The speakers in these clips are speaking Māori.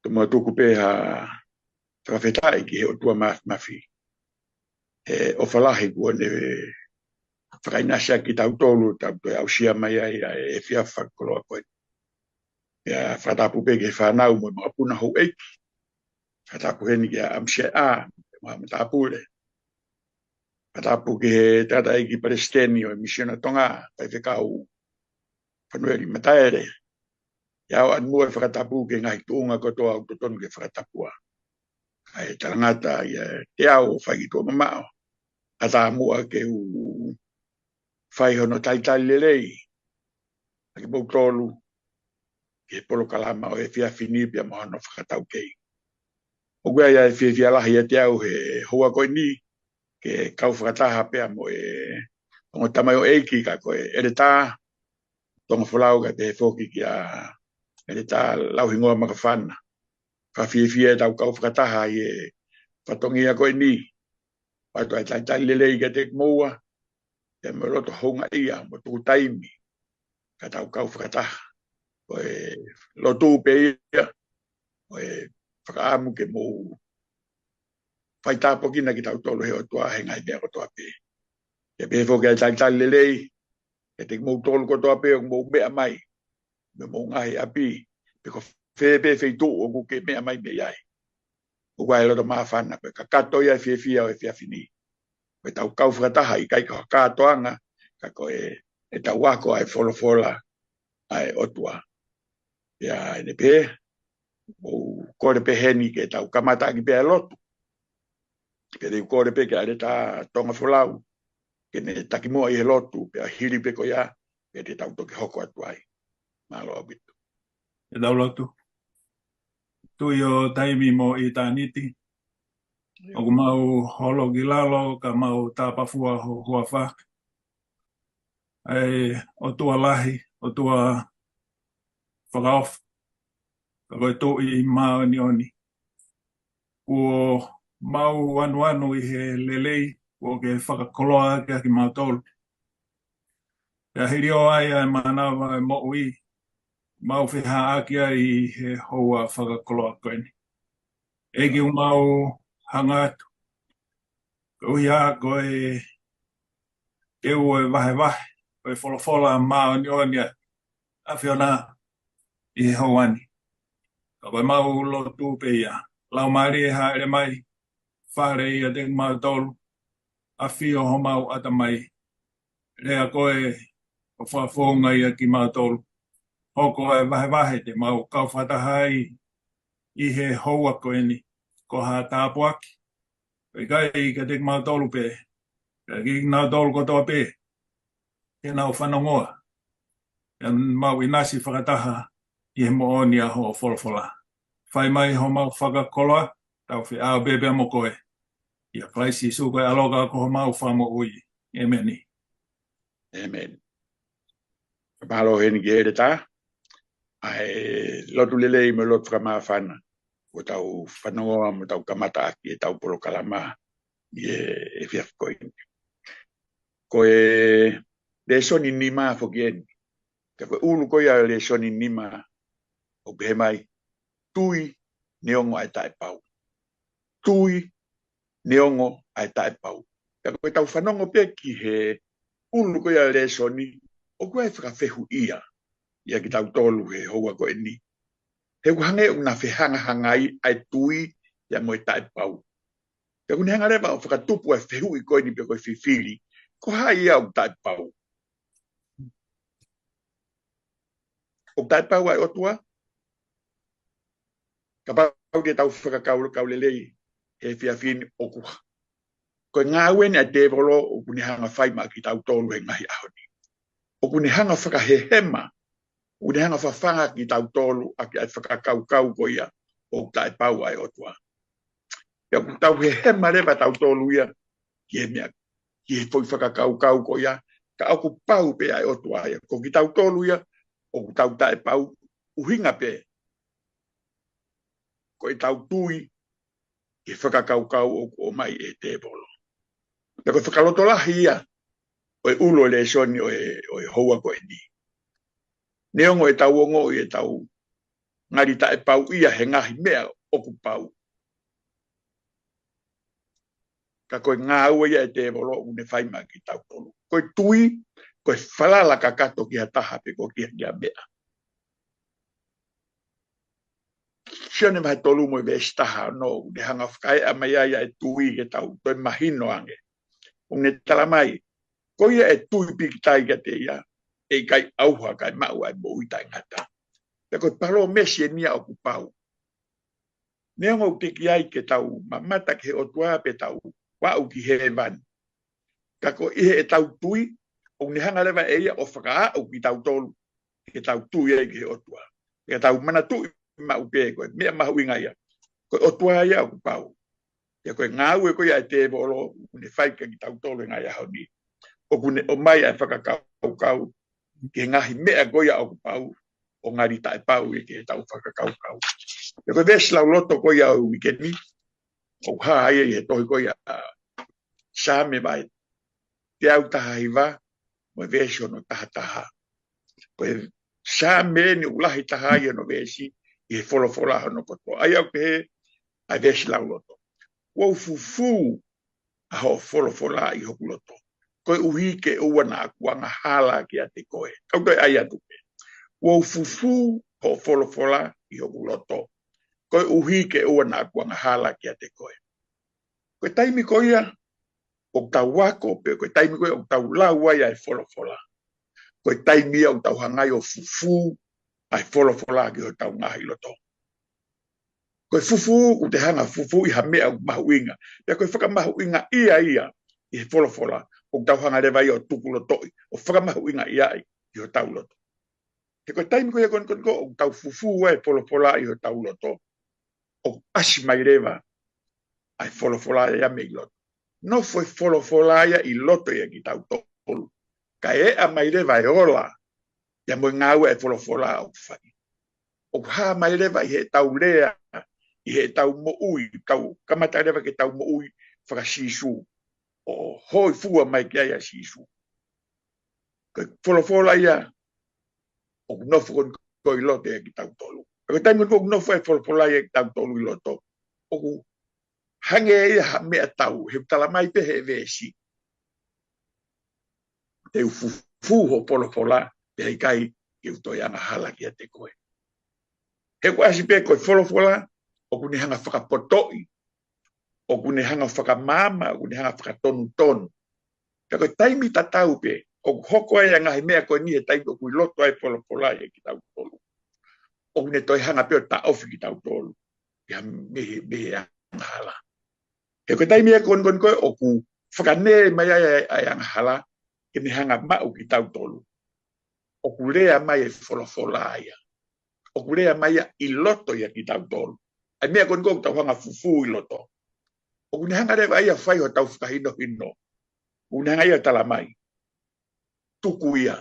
Tuma tuku pe ha whakawhetai ki he o tua mafi. O whalahi kua ne whakainasa ki tau tolu tau toi au sia mai ai e whia whakoloa koe. Ia whatapu pe ke whanau mo mga puna hou eiki. Whatapu heni ki a amsia a, mga matapu re. Whatapu ke he tata eiki Palestini o misiona tonga, pai whekau whanueri mataere. Ia o anmua whakatapu ke ngai tuunga kotoa au totonu ke whakatapua. Ai tarangata ia te au whakitoa mamao. Ata mua ke u whai hono taitai lelei. Aki mau tolu ke polo kalama o e fia finipia mo hono whakatau kei. O gua ia e fia lahi e te au he hoa koe ni ke kau whakataha pea mo e ongo tamai o eiki ka koe ere tā tonga whalau ka te whoki ki a ere tā lauhingoa makawhana. Ka fia tau kau whakataha i e whatongia koe ni. Pato ai taitai lelei ka te moua e me roto honga ia mo tuku taimi ka tau kau whakataha. Koe lotu pe ia koe whakaamu ke mou whaitapo kina ki tau tolu he o tua henga i mea kotoa pe. Ke pe whoki ai taitai lelei ke te mou tolu kotoa pe o mou mea mai me mou ngahi api pe ko whepe wheitu o kuke mea mai me iai. O kwa e loto maafana koe ka kato ia fia o e fia fini. Koe tau kau whakataha i kai ka katoanga ka koe e tau wako ai wholofola ai otua. Ia ene pe o kore pe heni ke tau kamata ki pe lotu. Ke te kore pe ke are ta tonga wholau. Ke ne takimoa i he lotu pe a hiri pe ko ia ke te tau toki hoko atu ai. Malo abitu. E tau lotu. Tui o taimi mo i tāniti. O ku mau holo ki lalo ka mau tāpafua ho huawha. Ai o tua lahi, o tua whakaof. Ka koe tō i mao ni oni. Ua mau anu i he lelei, ua ke whakakoloa ke aki mau tolu. Ia hiri o ai ai manawa e mo ui, mau whiha akia i he hoa whakakoloa koeni. Egi u mau hanga atu. Ui a koe te ue vahe, koe wholofola mao ni oni a whiona i he hauani. Ka koe mau lotu pe ia. Lau maari e haere mai, whare i a te mau tolu, a whio ho mau ata mai. Rea koe o whawhonga i a ki mau tolu. Hoko e vahe te mau kau whatahai i he hoa koeni, ko ha tāpuaki. Kai kai ka te mau tolu pe, ka ki nau tolu kotoa pe, ke nau whanongoa. Ia mau i nasi whakataha i he mooni a ho wholofola. Whai mai ho mau whakakoloa, tau whi au bebe mo koe. Ia klaisi su koe aloga ko ho mau whamo ui. Emeni. Amen. Malo heni ki ere tā. Ai lotu lelei me lotu whakamawhana. O tau whanongoa mo tau kamata aki e tau polo kalama i e whiaf koe. Koe le soni nima whokieni. Ka koe ulu koe a le soni nima o behe mai. Tui neongo ai tae pau. Tui neongo ai tae pau. Ka koe tau whanongo pe ki he ulu koe a le soni o koe whakawhehu ia. Ia ki tau tolu he hoa koe ni. He kuhange o na whihanga hangai ai tui ia mo e tae pau. Ka kuni hanga rewa o whakatupu e whehu i koe ni pe koe whiwhiri. Ko hai ia o tae pau. O tae pau ai otua. Ka pau ke tau whakakau lelei he whiawhini o kuha. Koe ngā uen a te volo o kuni hanga whaima ki tau tolu he ngahi ahoni. O kuni hanga whakahehema. O kuni hanga whawhanga ki tau tolu a ki ai whakakau ko ia o tae pau ai otua. Ia ku tau hehema rewa tau tolu ia ki he mea. Ki he whoi whakakau ko ia. Ka aku pau pe ai otua ia. Ko ki tau tolu ia o ku tau tae pau uhinga pe. Ko i tau tui ki whakakau o mai e te volo. Ko whakaloto lahi ia o e ulo le soni o e hoa ko e ni. Neongo e tau ongo i e tau ngari ta e pau ia he ngahi mea oku pau. Ka koe ngā ua ia e te evolo une whaima ki tau tolu. Koe tui, koe whalala ka kato ki ha taha pe ko ki ha mea. Sione mai tolu mo i vesi taha no, ne hanga whakai a mai ia e tui ke tau, toi mahino ange. Une tala mai, ko ia e tui piki tai ka te ia, e kai auha kai mau ai mo uita ngata. Te koe palo mesi e nia oku pau. Nea ngau teki ai ke tau, mamata ke o tua pe tau, wau ki he van. Ka ko ihe e tau tui, o ni hanga lewa e ia o whakaa o ki tau tolu, ke tau tui e ke o tua. Ke tau mana tui ma upe koe, mea mahu inga ia. Koe o tua ia oku pau. Ia koe ngau e koe ia e te volo, une whaika ki tau tolu ngai aho ni. O kune o mai ai whakakau kau, ke ngahi mea koe ia oku pau, o ngari tae pau e ke tau whakakau kau. Ia koe vesi lau loto koe ia o wikeni, o haa ia e tohi koe ia sa me vai. Te au taha hiva, mo vesi ono taha taha. Koe sa me ni ulahi taha ia no vesi, i he wholofola hono koto. Ai au ke he, ai vesi lau loto. Wau fufu, a ho wholofola i hoku loto. Koe uhi ke ua na kuanga hala ki a te koe. Kau toi ai atu pe. Wau fufu, ho wholofola i hoku loto. Koe uhi ke ua na kuanga hala ki a te koe. Koe taimi koe ia, o tau wako pe, koe taimi koe o tau lau ai ai wholofola. Koe taimi au tau hangai o fufu, ai wholofola ki o tau ngahi loto. Koe fufu, u te hanga fufu i ha mea u mahu inga. Pea koe whakamahu inga ia i he wholofola, o tau hanga rewa i o tuku lotoi, o whakamahu inga ia i o tau loto. Te koe taimi koe kon o tau fufu ai wholofola i o tau loto, o asi mai rewa ai wholofola ia me i loto. No foi wholofola ia i loto ia ki tau tolu. Ka e a mai rewa e ola, ia mo ngau e wholofola au whai. O ha mai rewa i he tau lea, i he tau mo ui, tau kamata rewa ke tau mo ui whakasisu, o hoi fua mai ki aia sisu. Ka wholofola ia, o nofu kon ko i loto ia ki tau tolu. Ka taimi kon nofu e wholofola ia ki tau tolu i loto, o hange ia ha mea tau, he tala mai pe he vesi. Te ufufu ho wholofola, pe hei kai i utoi anga hala ki a te koe. He kuasi pe koe wholofola, o kune hanga whakapotoi, o kune hanga whakamama, o kune hanga whakatonu tonu. Ka koe taimi tatau pe, o hoko ai anga he mea koe ni he taimi o kui loto ai wholofola ia ki tau tolu. O kune toi hanga pe o ta ofi ki tau tolu. Ia mehe anga hala. He koe taimi e kon koe o ku whakane mai ai anga hala, ke ne hanga mau ki tau tolu. O ku rea mai e wholofola ia. O ku rea mai i loto ia ki tau tolu. Ai mea kon koe tau hanga fufu i loto. O ku ne hanga rewa ia whai ho tau whakahino hino. O ku ne hanga ia tala mai. Tuku ia.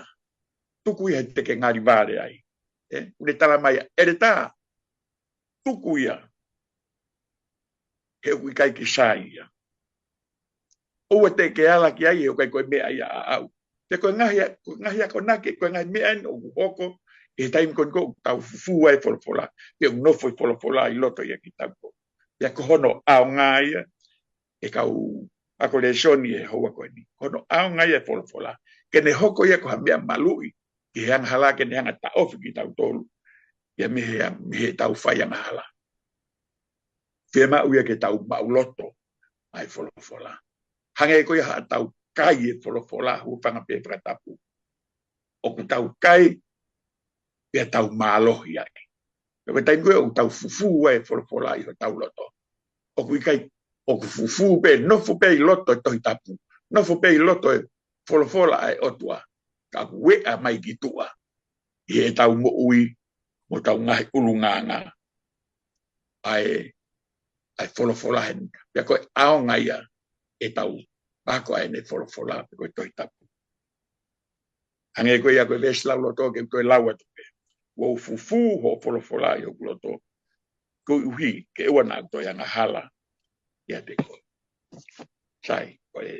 Tuku ia te ke ngari vare ai. O ne tala mai ere tā. Tuku ia. He ui kai ki sa ia. O te ke ala ki ai o kai koe mea ia au. Te koe ngahi a konake, koe ngahi mea o kuhoko, e taimi kon ko tau fufu ai wholofola. Pe un nofo i wholofola i loto ia ki tau ko. Ia ko hono ao ngā ia, e kau ako le soni e hoa koe ni. Hono ao ngā ia wholofola. Ke ne hoko ia ko ha mea malui, ki he anga hala ke ne anga ta ofi ki tau tolu. Ia mehe tau whai anga hala. Whia mau ia ke tau mau loto ai wholofola. Hange ko ia ha tau kai e wholofola hu whanga pe pratapu. O ku tau kai, pia tau mālohi ai. Pia taimi koe o tau fufu e wholofola i ho tau loto. O ku kai, o ku fufu pe, nofu pe i loto e tohi tapu. Nofu pe i loto e wholofola ai otua. Ka wea mai ki tua. I e tau mo ui, mo tau ngahi ulunganga. Ai wholofola hen. Pia koe ao ngaia e tau bako ai ne wholofola pe koe tohi tapu. Hange koe ia koe vesi lau loto ke koe lau atu pe. Wau fufu ho wholofola i hoku loto. Koe uhi ke ua nā toi anga hala ia te koe. Sai, koe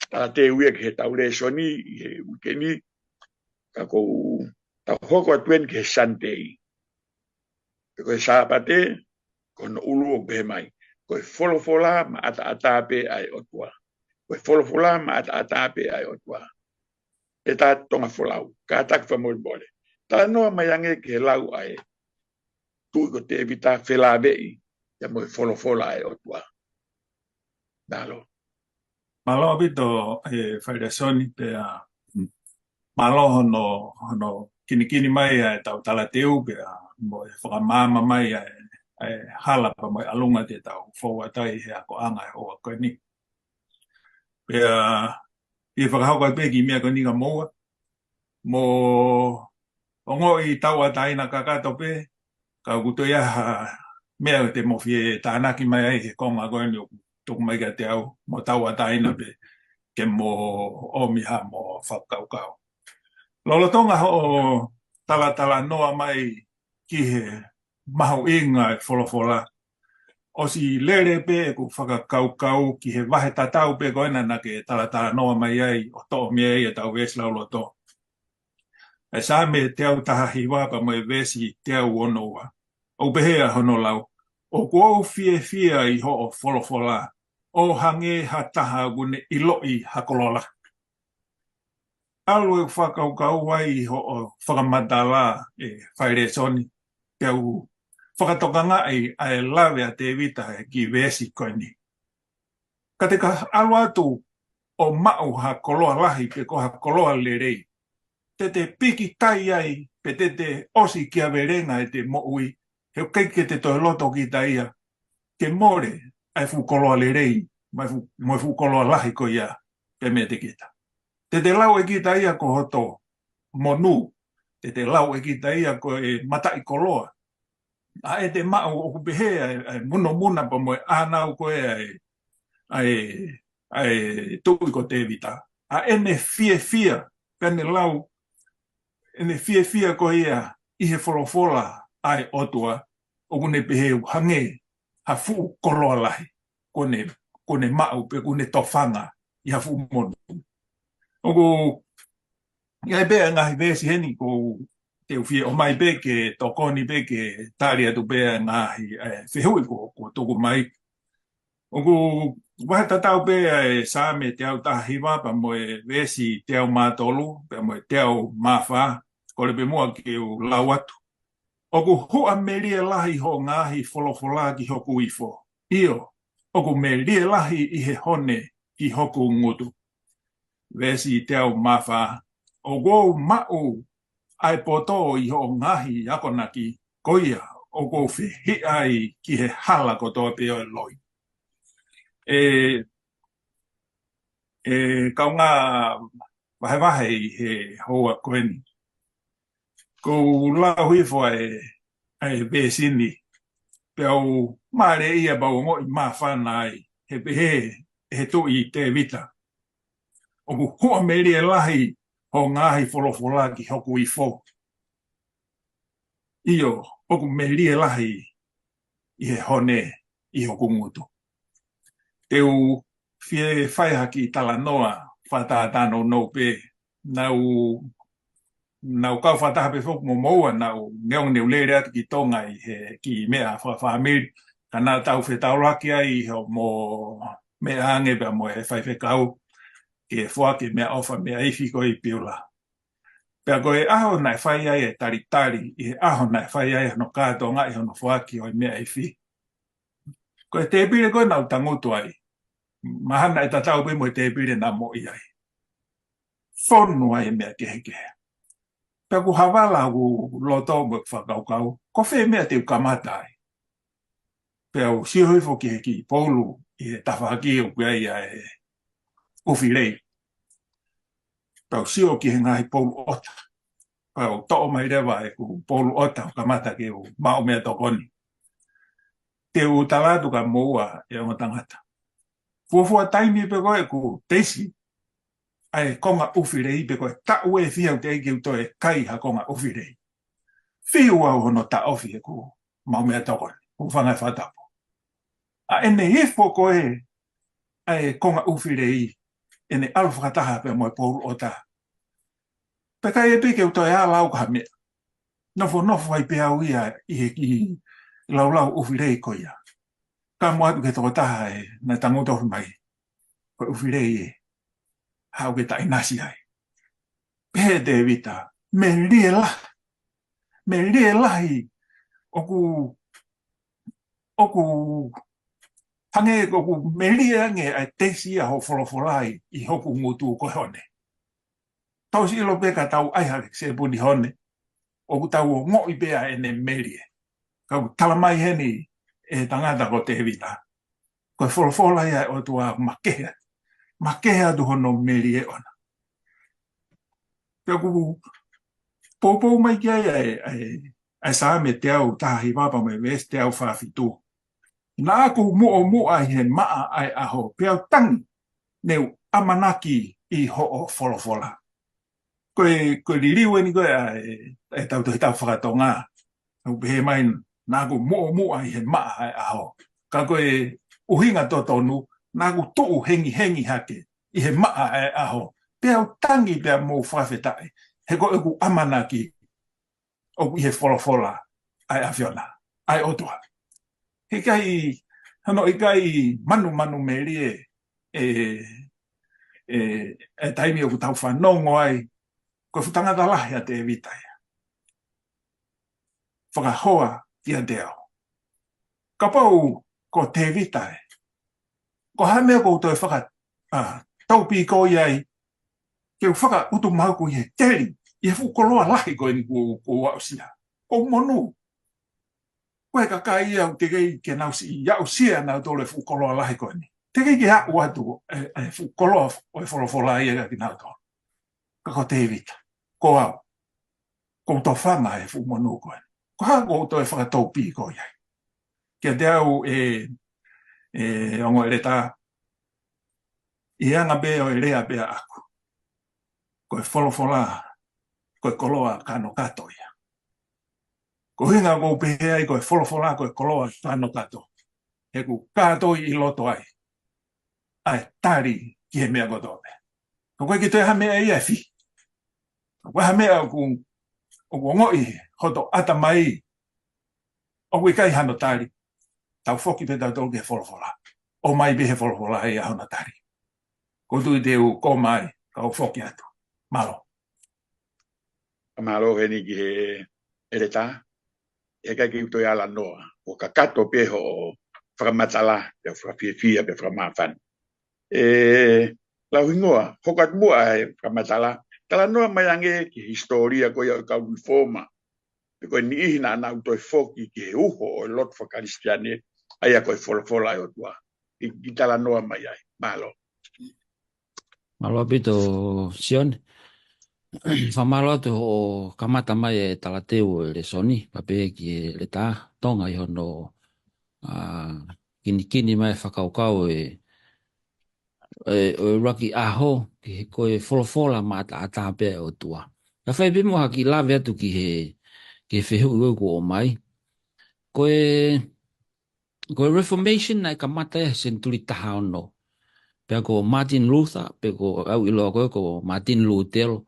tala te uia ke he tau le soni i he wikeni ka kou tau hoko atuen ke he santei. Koe sāpate, kono ulu o behe mai. Koe wholofola ma ata pe ai o tua. Koe wholofola ma ata pe ai o tua. E tā tonga wholau, ka tak whamoi bole. Tā noa mai ange ke lau ai, tui ko te evita whela vei, ya moi wholofola ai o tua. Nalo. Malo bito Federasoni pe malo hono kini mai e tau tala teu pe mo e whakamama mai e hala pa mo alunga te tau whauatai he ako anga e hoa koe ni. Pe i whakahauka pe ki mea koe ni ka moa. Mo ongo i tau ataina kakato pe ka kuto ia mea te mofi e tānaki mai ai he konga koe ni tuku mai ka te au mo tau ataina pe ke mo omiha mo whakaukau. Lolo tonga ho tala noa mai ki he mahu inga e wholofola. O si lere pe ku whakaukau ki he wahe tatau pe koina na ke tala noa mai ai o to mea i e tau vesi laulo to. E sa me te au taha hiwa pa mo e vesi te au onoa. O behea hono lau. O kuau fie i ho o wholofola. O hange ha taha gune iloi hakolola. Alu e whakaukau ai ho o whakamatala e Federasoni te au whakatokanga ai lawe a te vita e ki vesi koe ni. Ka te ka alu atu o mau ha koloa lahi pe ko ha koloa lerei. Te piki tai ai pe te osi kia verenga e te moui. He keike te toi loto ki taia. Ke more ai fu koloa lerei. Mai fu koloa lahi ko ia pe me te kita. Te lau e kita ia ko hoto monu. Te lau e kita ia ko e matai koloa. A e te mau o kupehea e muna pa mo e anau ko e ai tui ko te vita. A ene fie pene lau ene fie ko ia i he wholofola ai otua o kune pehe hange ha fu koloa lahi kone mau pe kune tofanga i ha fu monu. Ogo ia bea ngahi vesi heni ko te ufie o mai be ke tokoni be ke tari atu bea ngahi whihui ko tuku mai. Ogo wahe tatau bea e sāme te au tahiwa pa mo e vesi te au mātolu pa mo e te au mawha kore pe mua ki u lau atu. Ogo hua meria lahi ho ngahi wholofola ki hoku ifo. Io, ogo meria lahi i he hone ki hoku ngutu. Vesi te au mawha. Ogo mau ai poto i ho ngahi akonaki koia. Ogo whihi ai ki he hala kotoa peo e loi. Kaunga wahe i he hoa koeni. Ko lau hifo ai besini. Peo maare ia bau ngoi mawhana ai. He tu i te vita. Oku hua meri e lahi ho ngahi wholofola ki hoku i fo. Io, oku meri e lahi i he hone i hoku ngutu. Teu fie whaiha ki tala noa whatātano no pe. Nau kau whataha pe whoku mo moua nau neong neu lere atu ki tonga i he ki mea whaamiri. Kana tau whetauraki ai ho mo mea ange pia mo he whaifekau. Ke fuake mea ofa mea ifi ko i piula. Pea koe aho nai whai ai e taritari, i aho nai whai ai no kātonga i hono fuake o i mea ifi. Koe te pire koe nau tangutu ai. Mahana e tatau pe mo te pire na mo i ai. Whonu ai mea kehe. Pea ku hawala ku loto mo whakaukau, ko whee mea te ukamata ai. Pea u sihoifo kehe ki polu i e tawhaki o kua ia e uwhirei. Pau sio ki he ngahi polu ota. Pau to'o mai rewa e ku polu ota o kamata ke u mao mea tokoni. Te u talatu ka moua e o tangata. Fuafua taimi pe koe ku teisi. Ai konga uwhirei pe koe ta ue fiau te eiki uto e kai ha konga uwhirei. Fiu au hono ta ofi e ku mao mea tokoni. Ku whangai whatapo. A ene hifo koe ai konga uwhirei ene alu whakataha pe moe polu ota. Pe kai e pike uto e ala au ka mea. nofo ai pe au ia i lau ufirei ko ia. Ka mo atu ke toko taha na tango tofu mai. Ko ufirei hau ke tai nasi ai. Pe te vita, me lie lahi, oku hange oku me lie ange ai tesi a ho folofolai i hoku ngutu ko hone. Tau si ilo peka tau aihare se puni hone, oku tau o ngo i pea ene melie. Kau talamai heni tangata ko te vita. Ko folofolai ai o tua makeha. Makeha tu hono melie ona. Oku popo mai kia ai sa me te au tahi wapa me ves te au whawhitu. Nā aku mua ai he maa ai aho peau tangi neu amanaki i ho folofola. Koe ririu ni koe ai tau te tau whakatonga. He mai nā aku mua ai he maa ai aho. Ka koe uhinga totonu, nā aku tuu hengi hake i he maa ai aho. Peau tangi pea mō whawhetai. He koe eku amanaki o i he folofola ai awhiona, ai otua. He kai, hano i kai manu merie taimi o kutau whanongo ai, ko futangata lahi a te vitai. Whakahoa kia te au. Ka pau ko te vitai. Ko hamea ko toi taupi ko iai, ke whaka utu mauku i he teri, i he whukoloa lahi ko ni ko wausia. Ko monu. Koe ka kai au te kei ke nausi i au sia nau tole whukoloa lahi ko ni. Te kei ke haku atu whukoloa o e wholofola i ega ki nau tō. Ka ko te vita. Ko au. Ko tō whanga e whumonu ko ni. Ko hako to e whakataupi ko iai. Kia te au ongo e reta i anga be o e rea bea aku. Ko e wholofola, ko e koloa kano kato ia. Ko hinga ko pehea i ko e wholofola ko e koloa kano kato. He ku kato i loto ai. Ai tari ki he mea kotope. Ko koe ki te hamea i e fi. Ko koe hamea o ngoi hoto ata mai. O koe kai hano tari. Tau whoki pe tau tolu ke wholofola. O mai be he wholofola hei ahona tari. Ko tui te u ko mai ka o whoki atu. Malo. Malo heni ki he ereta. E kai ki utoi ala noa. O ka kato peho o whakamatala. Pe whakawhiawhia pe whakamawhan. Lau hingoa. Hokat mua he whakamatala. Tala noa mai ange ki historia ko ia kau reforma. Ko ni ihina na utoi whoki ki he uho o lot whakaristiane. Aia ko e wholofola e o tua. I tala noa mai ai. Malo. Malo pito Sion. Whamalo atu o kamata mai e talateu e le soni. Pape ki e le tā. Tonga i hono kini mai whakaukau o raki aho. Ki ko e wholofola mata ata pe o tua. Ka whai pimo haki lawe atu ki he whehu ko o mai. Ko e Reformation na kamata e senturi taha ono. Pea ko Martin Luther, pea ko au iloa ko Martin Lutero.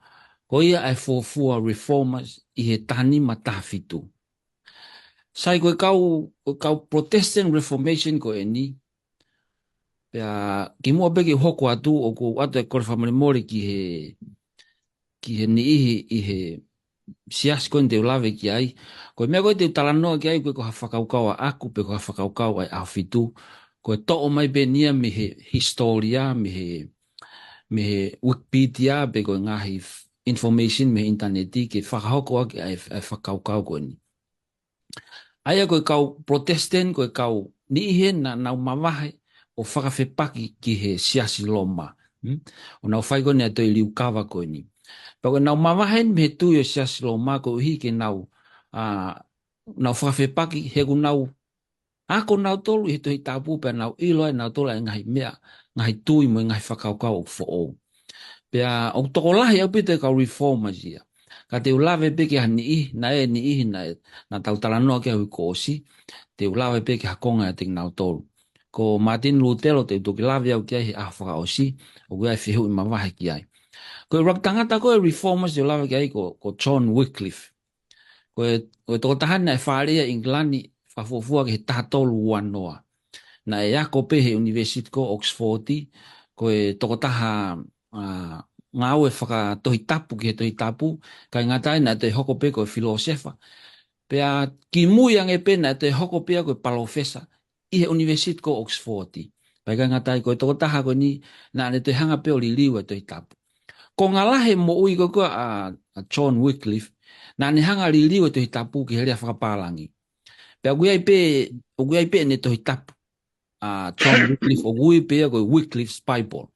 Ko ia ai fōfua reformers i he tani ma tahawhitu. Sai koe kau Protestant Reformation ko e ni. Pea ki mua peke hoko atu o ko atu e kore whamaremore ki he ni i he siasi koe te ulawe ki ai. Koe mea koe te talanoa ki ai koe ko hawhakaukau a aku pe ko hawhakaukau ai awhitu. Koe to'o mai pe nia me he historia, me he Wikipedia pe koe ngahi information me interneti ke whakahoko aki ai whakaukau koe ni. Aia koe kau Protestant, koe kau ni ihe na nau mawahe o whakawhepaki ki he siasi loma. O nau whai koe nea toi liu kawa koe ni. Pako nau mawahe me he tui o siasi loma koe hi ke nau whakawhepaki he ku nau ako nau tolu he tohi tāpū pia nau iloa nau tolu e ngahi mea, ngahi tui mo ngahi whakaukau o who'o. Pia o toko lahi au pita kau reformers ia. Ka te ulawe peke ha ni ihi na tau talanoa ke hui kōsi, te ulawe peke ha konga e te nau tolu. Ko Martin Lutero te utoki lawe au ki ai he aha whakaosi, o kui ai whihu i mawahe ki ai. Ko rak tangata ko e reformers te ulawe ki ai ko John Wycliffe. koe toko tahana e wharea Englani whafofua ke he tātolu wanoa. Na e ako pe he University ko Oxfordi, koe toko taha ngā ue tohi tapu ki he tohi tapu, kai ngā tai na te hoko pe koe filosefa. Pea ki mui ange pe na te hoko pe koe palofesa, i he University ko Oxfordi. Pai kai ngā tai koe toko taha koe ni, na ne te hanga pe o li liwa tohi tapu. Ko ngā lahe mo ui koe a John Wycliffe, na ne hanga li liwa tohi tapu ki herea whakapalangi. Pea guai pe ne tohi tapu. John Wycliffe o gui pe koe Wycliffe's Bible.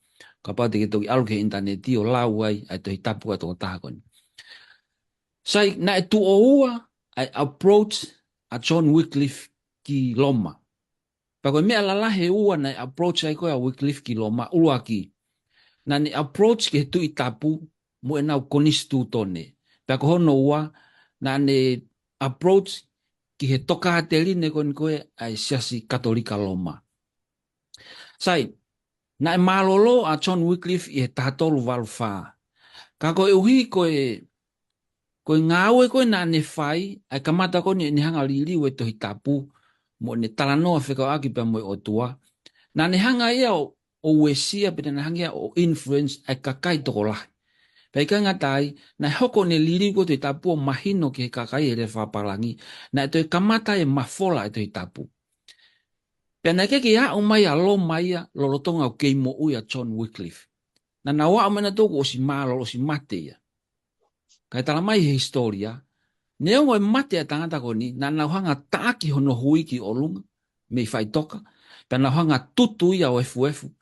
Ka pate ke toki alu ke interneti o lau ai tohi tapu a toko taha koni. Sai, na e tu o ua ai approach a John Wycliffe ki Loma. Pa koe mea lalahe ua na approach ai koe a Wycliffe ki Loma, ulua ki. Na ni approach ke tu i tapu mo e nau konistu tone. Pa ko hono ua na ne approach ki he toka ateline koe ai siasi katolika Loma. Sai, na e malolo a John Wycliffe i he tātolu walwha. Ka koe uhi koe ngāue koe na ne whai, ai kamata koe ni hanga liliu e tohi tapu, mo ne talanoa whekau aki pa moe o tua. Na ne hanga ia o uesia, pina na hanga ia o influence ai kakai toko lahi. Pai ka ngatai, na hoko ne liliu koe tohi tapu o mahino ki he kakai e le whapalangi, na e toi kamata e mafola e tohi tapu. Pena ke ia umai a lo mai a lolotonga o keimo ui a John Wycliffe. Na nawa amena toko o si malo o si mate ia. Kai tala mai he historia, ne ongo e mate a tangata koni, na nauhanga taaki hono hui ki olunga, me whai toka, pea nauhanga tutu ia o efu.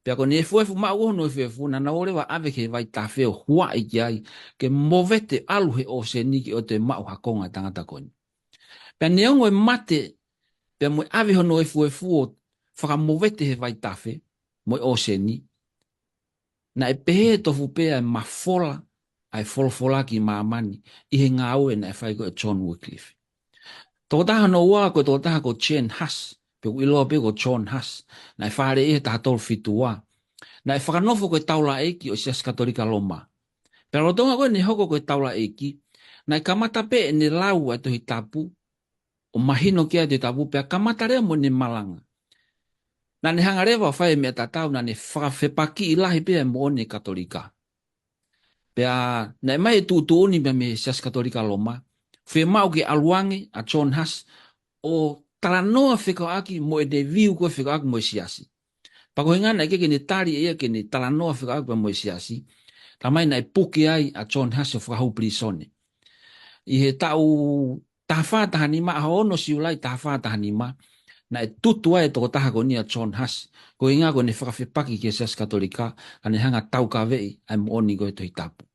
Pea koni efu ma uono efu, na naore wa ave ke vai tawheo hua i ki ai, ke movete aluhe o se niki o te mau hakonga tangata koni. Pea ne ongo e mate, pea moe ave hono efu o whakamovete he vai tawhe, moe o se ni, na e pehe tofu pea e mafola, ai folfola ki mamani, i he ngā ue na e whai koe John Wycliffe. Toko taha no ua koe toko taha ko Chen Hus, pe iloa pe ko John Hus, na e whare e taha tolu fitu ua. Na e whakanofo koe taula eiki o sias katolika Loma. Pero tonga koe ne hoko koe taula eiki, na e kamata pe e ne lau a tohi tapu, o mahino kia tohi tapu, pe kamata rea mo ne malanga. Na ne hanga rewa whai mea tatau, na ne whakawhepaki ilahi pe e mo ne katolika. Pea, na mai e tuuni me me sias katolika Loma, whe mau ke aluange a John Hus, o talanoa whekau aki mo e de viu koe whekau aki mo e siasi. Pako hingana ke ne tari ea ke ne talanoa whekau aki mo e siasi, ta mai na e puke ai a John Hus o whakahau prisone. I he tau tawha tahanima, a ono siulai tawha tahanima, na e tutu ai toko taha ko ni a John Hus, ko inga ko ne whakawhepaki ke sias katolika, ka ne hanga tau ka vei, ai mo oni koe tohi tapu.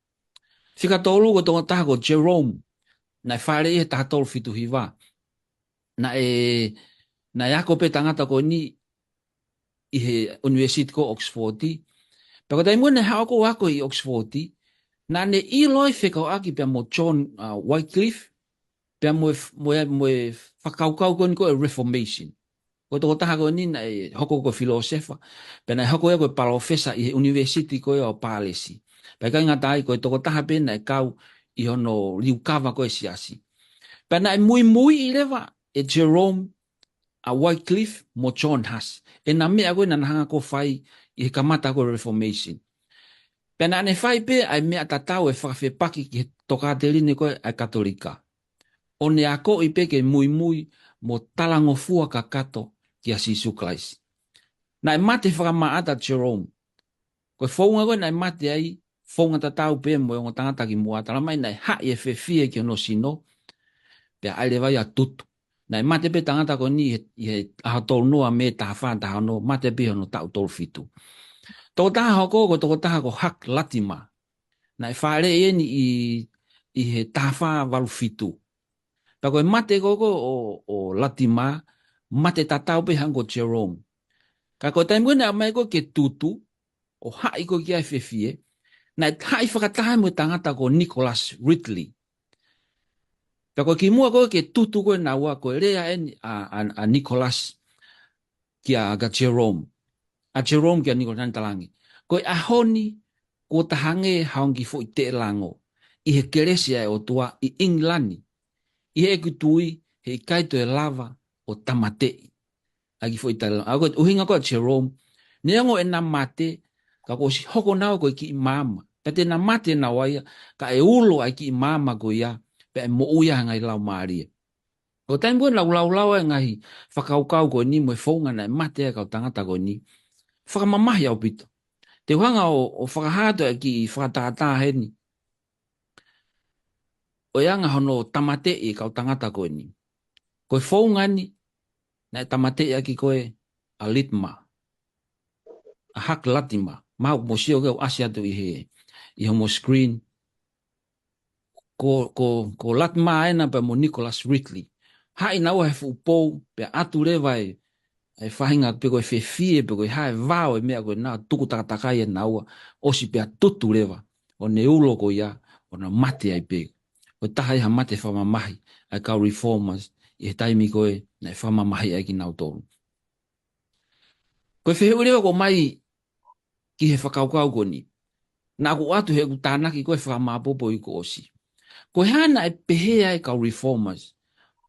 Whika tolu ko tonga taha ko Jerome, na e whare e taha tolu fitu hiwa. Na e ako pe tangata ko ni i he University ko Oxfordi. Pako tai mune hao ko wako i Oxfordi, na ne i loi whikau aki pia mo John Wycliffe, pia mo whakaukau ko ni ko e Reformation. Ko toko taha ko ni na e hoko ko filosefa, pia na e hoko e ko e palofesa i he University ko e o Palesi. Pai kai ngata ai koe toko taha pena e kau i hono liukawa koe siasi. Pena e mui i lewa e Jerome a Wycliffe mo John Hus. E na mea koe na nahanga ko whai i he kamata koe Reformation. Pena ane whai pe ai mea tatau e whakawhepaki ki he toka te rine koe ai katolika. O ne ako i pe ke mui mo talangofua ka kato ki a Sisu Christ. Na e mate whakamaata Jerome. Koe whaunga koe na e mate ai whaunga tatau pe mo e o tangata ki mua. Tala mai nei hai e whewhia ki ono sino. Pea aile vai a tutu. Nei mate pe tangata ko ni i he aha tolu noa me taha whaa taha no. Mate pe ono tau tolu fitu. Toko taha hoko ko toko taha ko Hak Latima. Nei whaare e ni i he taha whaa walu fitu. Pea koe mate koko o Latima. Mate tatau pe hango Jerome. Ka koe taimu ne a mai ko ke tutu. O hai ko ki ai whewhie. Na hai whakatahe mo tangata ko Nicholas Ridley. Pea koe ki mua koe ke tutu koe na ua koe rea e a Nicholas ki a Jerome. A Jerome ki a Nicholas Nantalangi. Koe a honi ko tahange haongi fo i te lango. I he keresia e o tua i Inglani. I he kutui, he kaito e lava o tamate. Agi fo itala. Ako uhinga ko Jerome. Neango e na mate, ka ko si hoko nao ko ki mama. Tate na mate na waia, ka e ulo ai ki mama ko ia, pe e mo uia ngai lau maria. O taim buen lau e ngai, whakaukau ko ni mo e whaunga na e mate e kau tangata ko ni. Whakamamahi au pito. Te whanga o whakahato e ki whakatata heni. O ianga hono tamate e kau tangata ko ni. Ko e whaunga ni, na e tamate e ki koe a litma. A hak latima. Mau mo sio ke o asia tu i homo screen. Ko latma ena pa mo Nicholas Ridley. Hai na o he fupou, pe atu rewa e whahinga pe koe whewhie, pe koe hae vao e mea koe nā tuku takakai e naua, osi pe a tutu rewa, o ne ulo ko ia, o na mate ai pe. O taha iha mate whamamahi, ai kau reformers, i he taimi koe, na e whamamahi ai ki nau tōru. Koe whewhiu rewa ko mai, ki he whakaukau ko ni. Nā ku atu he ku tānaki koe whamapopo i ko osi. Koe hana e pehea ai kau reformers,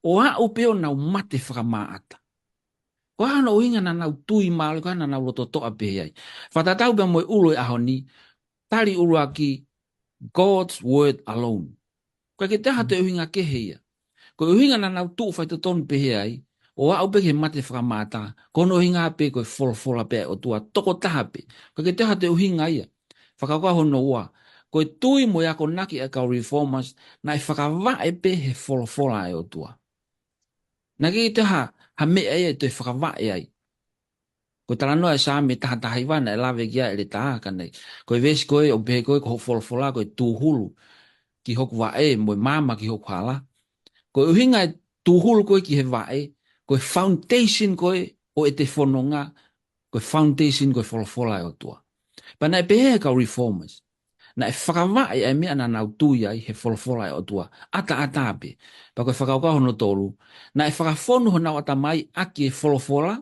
o ha upeo nau mate whakamaata. Ko hana o hinga na nau tui mālo, ko hana nau roto toa pehea ai. Whatatau pia moe ulo e aho ni, tari uru aki God's word alone. Koe ke teha te uhinga keheia. Koe uhinga na nau tuu whai tonu pehea ai, o ha upeke mate whakamaata, kono uhinga pe koe fola pe o tua toko taha pe. Koe ke teha te uhinga ia. Whakakua hono ua. Koe tui mo yako naki e kau reformers, na e whakawa e pe he fola e o tua. Na ki te ha mea e te whakawa e ai. Koe tala noa e saa me taha tahaiwana e lawe kia e le taha kanei. Koe vesi koe o pehe koe ko fola koe tūhulu ki hoku wa e mo mama ki hoku hala. Koe uhinga e tūhulu koe ki he wa e, koe foundation koe o e te whanonga, koe foundation koe fola e o tua. Pana e pehe e kau reformers. Na e whakawai e mea na nau tui ai he fola e o tua. Ata ape. Pa koe whakaukaho no tōru. Na e whakawhonu ho nau ata mai aki e fola.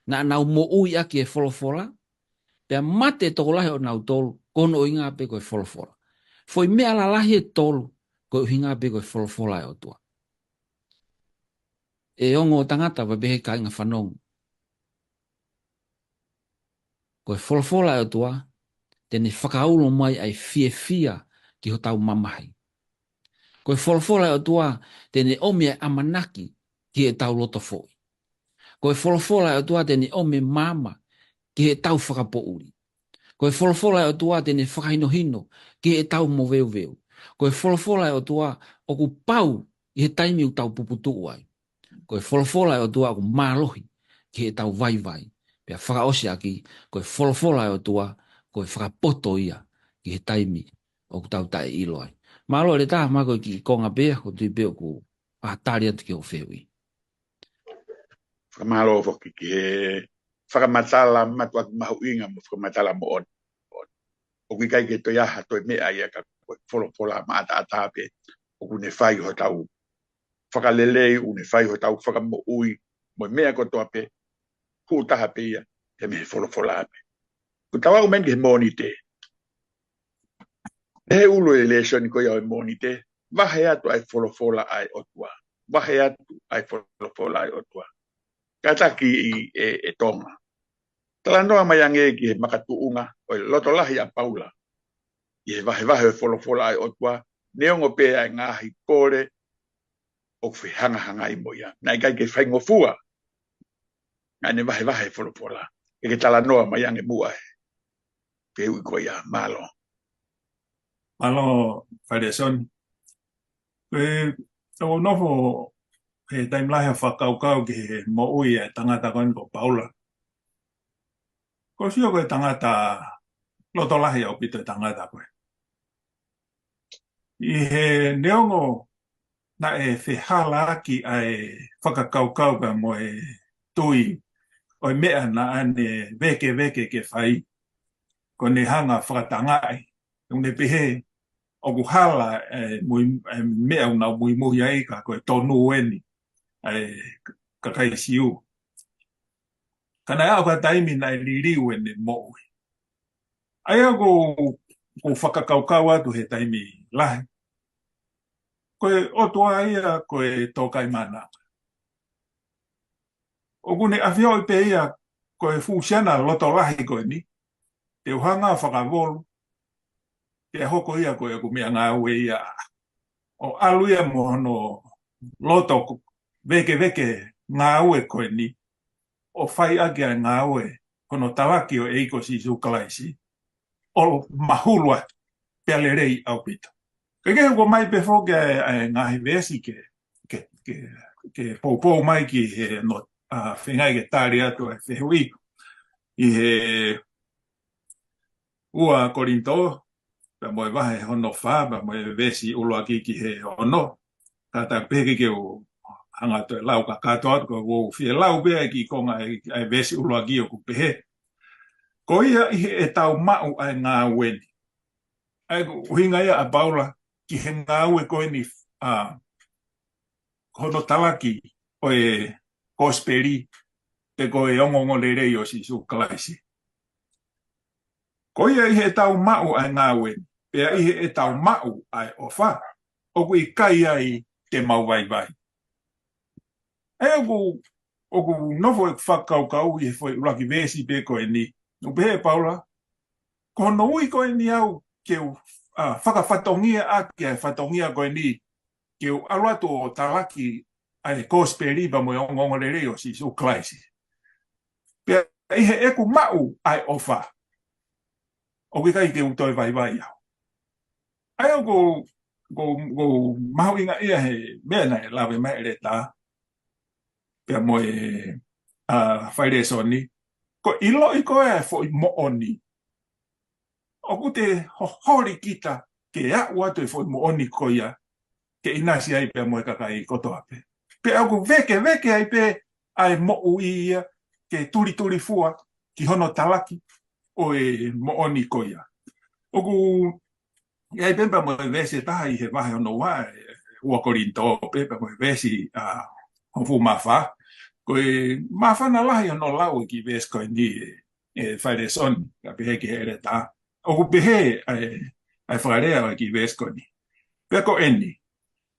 Na nau mo ui aki e fola. Pea mate toko lahi o nau tōru. Kono o inga ape koe fola. Foi mea la lahi e tōru. Koe hinga ape koe fola e o tua. E ongo o tangata wa behe ka inga whanongu. Koe fola e o tua. Tene whakaulo mai ai fia ki ho tau mamahi. Koe fola o tua, tene ome amanaki ki e tau loto foi. Koe fola o tua, tene ome mama ki e tau whakapouri. Koe fola o tua, tene whakainohino ki e tau mo veu. Koe fola o tua, oku pau i he taimi u tau puputu ai. Koe fola o tua, oku mālohi ki e tau vai. Pea whakaosi aki, koe fola o tua, koe whakapoto ia ki he taimi o ku tau tae ilo ai. Malo le taha mako ki konga bea ko tui beo ku ahatari atu ki o whewi. Whakamalo foki ki he whakamatala matua ki mahu inga mo whakamatala mo on. O ki kai ke toi aha toi mea ia ka fola maata atape o ku ne whai ho tau whakalelei u ne whai ho tau whakamo ui mo mea ko toa pe hu taha pe ia he me fola ape. Ku tawa u men ki he moni te. He ulo election ko ia moni te. Wahe atu ai fola ai otua. Wahe atu ai fola ai otua. Kataki e tonga. Talanoa mai ange ki he makatuunga o loto lahi a paula. I he wahe fola ai otua. Neongo pe ai ngahi kore o kwe hanga i moia. Nai kai ke whaingo fua. Ngai ne wahe fola. E ke talanoa mai ange mua he. Ke ui ko ia malo. Malo, Fareson. O nofo he taimlahi a whakaukau ki he mo ui e tangata koen ko Paula. Ko sio koe tangata loto lahi au pito tangata koe. I he neongo na e whihala ki ai whakakaukau ka mo e tui o mea na ane veke ke whai. Ko ne hanga whakatangai. Ne pehe o ku hala mea una mui ai ka koe tonu eni ka kai siu. Kana au ka taimi na liriu ene moui. Ai au ko whakakaukau atu he taimi lahi. koe otoa ia koe tokai mana. O kune awhio i pe ia koe fusiana loto lahi koe ni, te uhanga whakavolu, te hoko ia koe ku mea ngā ue ia. O alu ia mo hono loto veke ngā ue koe ni, o whai ake a ngā ue, hono talaki o eiko si sukalaisi, o mahulua pele rei au pita. Kake ko mai pe fo ke ngahi vesi ke popo mai ki he no whengai ke tāri atu e whehui i he ua Korinto, pa moe wahe hono wha, pa moe vesi uloa ki he hono, kata peke ke o hanga to e lau ka katoa atu ko o whie lau bea ki konga e vesi uloa ki o ku pehe. Ko ia i he e tau mau ai ngā weni. Ai uhinga ia a Paula, ki he ngā ue koe ni hono talaki o e kosperi te koe ongongo le rei o si sukalaisi. Ko ia i he tau mau ai ngā ue, pea i he e tau mau ai o wha, o ku i kai ai te mau vai vai. E o ku nofo e whakaukau i he foi uraki vesi pe koe ni, no pehe Paula, ko no ui koe ni au ke whakawhatongia a ke whatongia koe ni ke aluatu o talaki ai kosperi pa mo ongongo le reo si sukalaisi. Pea i he eku mau ai ofa. O ke kai ke utoi vai vai au. Ai o go mau inga ia he mea nai lawe mai re tā. Pea mo e whaire soni. Ko ilo i koe e fo i mo oni. O ku te hohori kita ke au atu e fo i mo oni koia. Ke inasi ai pe mo e kakai koto ape. Pe au ku veke ai pe ai mo ui ia ke turi fua ki hono talaki o e mo oni koia. O ku ai pe mo e vesi taha i he wahe hono wa ua Korinto pe mo e vesi hofu mawha. Ko e mawha na lahi hono lau ki ves koe ni e whaere son ka pehe ki here ta. O ku pehe ai whakarea ki ves koe ni. Pe ko eni.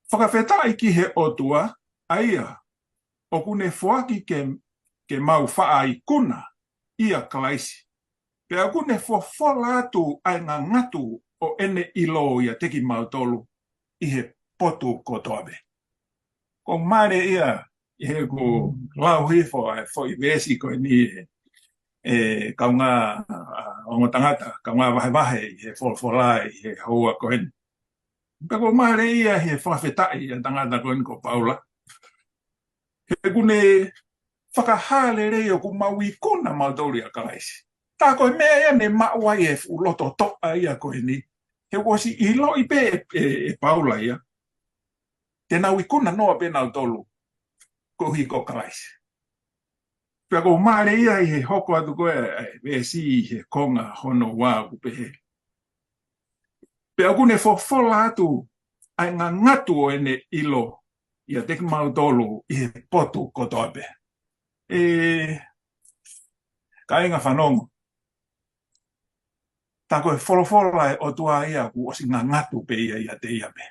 Whakawhetai ki he otua, aia, o kune whoaki ke mau wha i kuna, ia kalaisi. Pea kune whofola atu ai ngā ngatu o ene ilo ia teki mau tolu i he potu kotoabe. Ko mare ia, i he ku lau hifo ai fo i vesi koe ni e kaunga ongo tangata, kaunga wahe i he wholawholai i he haua koe ni. Peko mare ia he whawhetai a tangata koen ko Paula. He kune whakahale rei o ku mau i kuna mautauri a kalaisi. Tā koe mea ia ne mauai e uloto toa ia koe ni. He wasi ilo i pe e Paula ia. Te nau i kuna noa pe nau tolu ko hi ko kalaisi. Peko mare ia i he hoko atu koe vesi he konga hono wā kupehe. Pea kune fofola atu ai ngā ngatu o ene ilo ia teki mau tolu i he potu kotoape. Ka inga whanongo. Tā koe wholofola e o tua ia ku osi ngā ngatu pe ia te ia pe.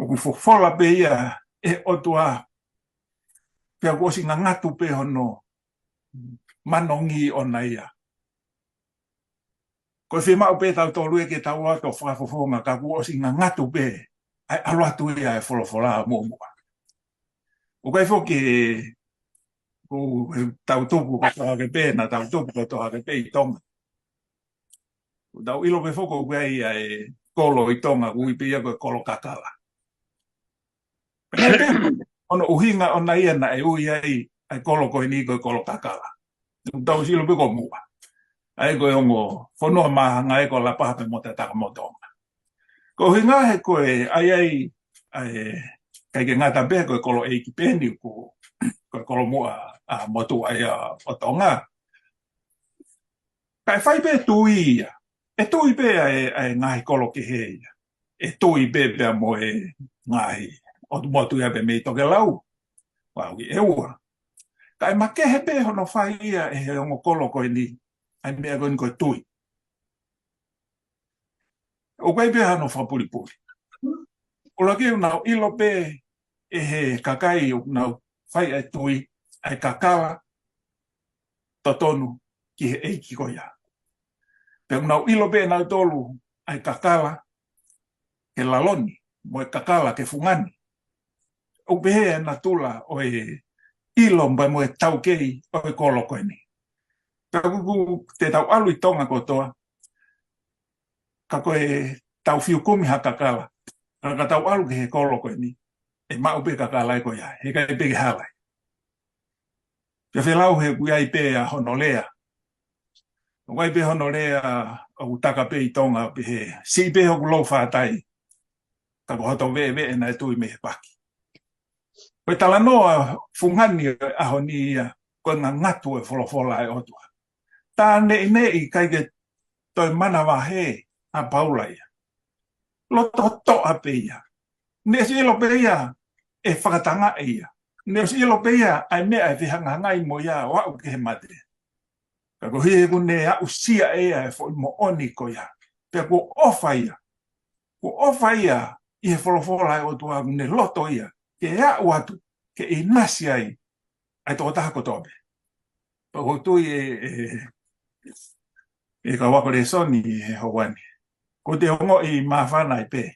O ku fofola pe ia e o tua pea ku osi ngā ngatu pe hono manongi o na ia. Ko se mau pe tau tolu e ke tau ato whakafofonga ka ku osi ngā ngatu pe ai alo atu ia e wholofola mua. O kai fo ke tau tupu kotoha ke pe na tau tupu kotoha ke pe i tonga. O tau ilo pe foko kua ia e kolo i tonga ui pe ia koe kolo kakala. Penei pe ono uhinga ona ia na e ui ai kolo koe ni koe kolo kakala. Tau silo pe ko mua. Ai koe ongo whanua mahanga e ko la pahape mo te takamotonga. Ko hinga he koe ai kai ke ngata pe koe kolo eiki peni koe kolo mua motu ai o tonga. Kai whai pe tui ia. E tui pe ai ngahi kolo ke he ia. E tui pe pe mo e ngahi o motu ia pe mei toke lau. Wau i eua. Kai makehe pe hono whai ia e he ongo kolo koe ni. Ai mea koe ni koe tui. O kai pe hano whapuripuri. O laki unau ilo pe e he kakai unau whai ai tui ai kakawa totonu ki he eiki koia. Pe unau ilo pe nau tolu ai kakawa ke laloni, mo e kakawa ke fungani. O behe na tula o e ilo mba mo e tau kei o e koloko ni. Pe kuku te tau alu i tonga kotoa, ka koe tau fiu kumi ha kakawa. Ka tau alu ke he koloko ni. E mau pe kakawa e koia, he kai pe ke halai. Pe whelau he kuiai pe a honolea. Wai pe honolea o taka pe i tonga pe he. Si pe hoku lo whātai. Ka ko hoto ve e na tui me he paki. Koe tala noa fungani aho ni ia koe ngā ngatu e wholofola e otua. Tā ne kai ke toi mana wahe a paula ia. Loto toa pe ia. Ne si ilo pe ia e whakatanga e ia. Ne si ilo pe ia ai mea e whihanga ngai mo ia o au ke he mate. Ka ko hie kune a usia e ia e fo mo oni ko ia. Pe ko ofa ia. Ko ofa ia i he wholofola e otua ne loto ia. Ke ea uatu, ke i nasi ai tō taha kotobe. Pa ko tui e ka wako re soni e hawani. Ko te hongo i mawhana i pe.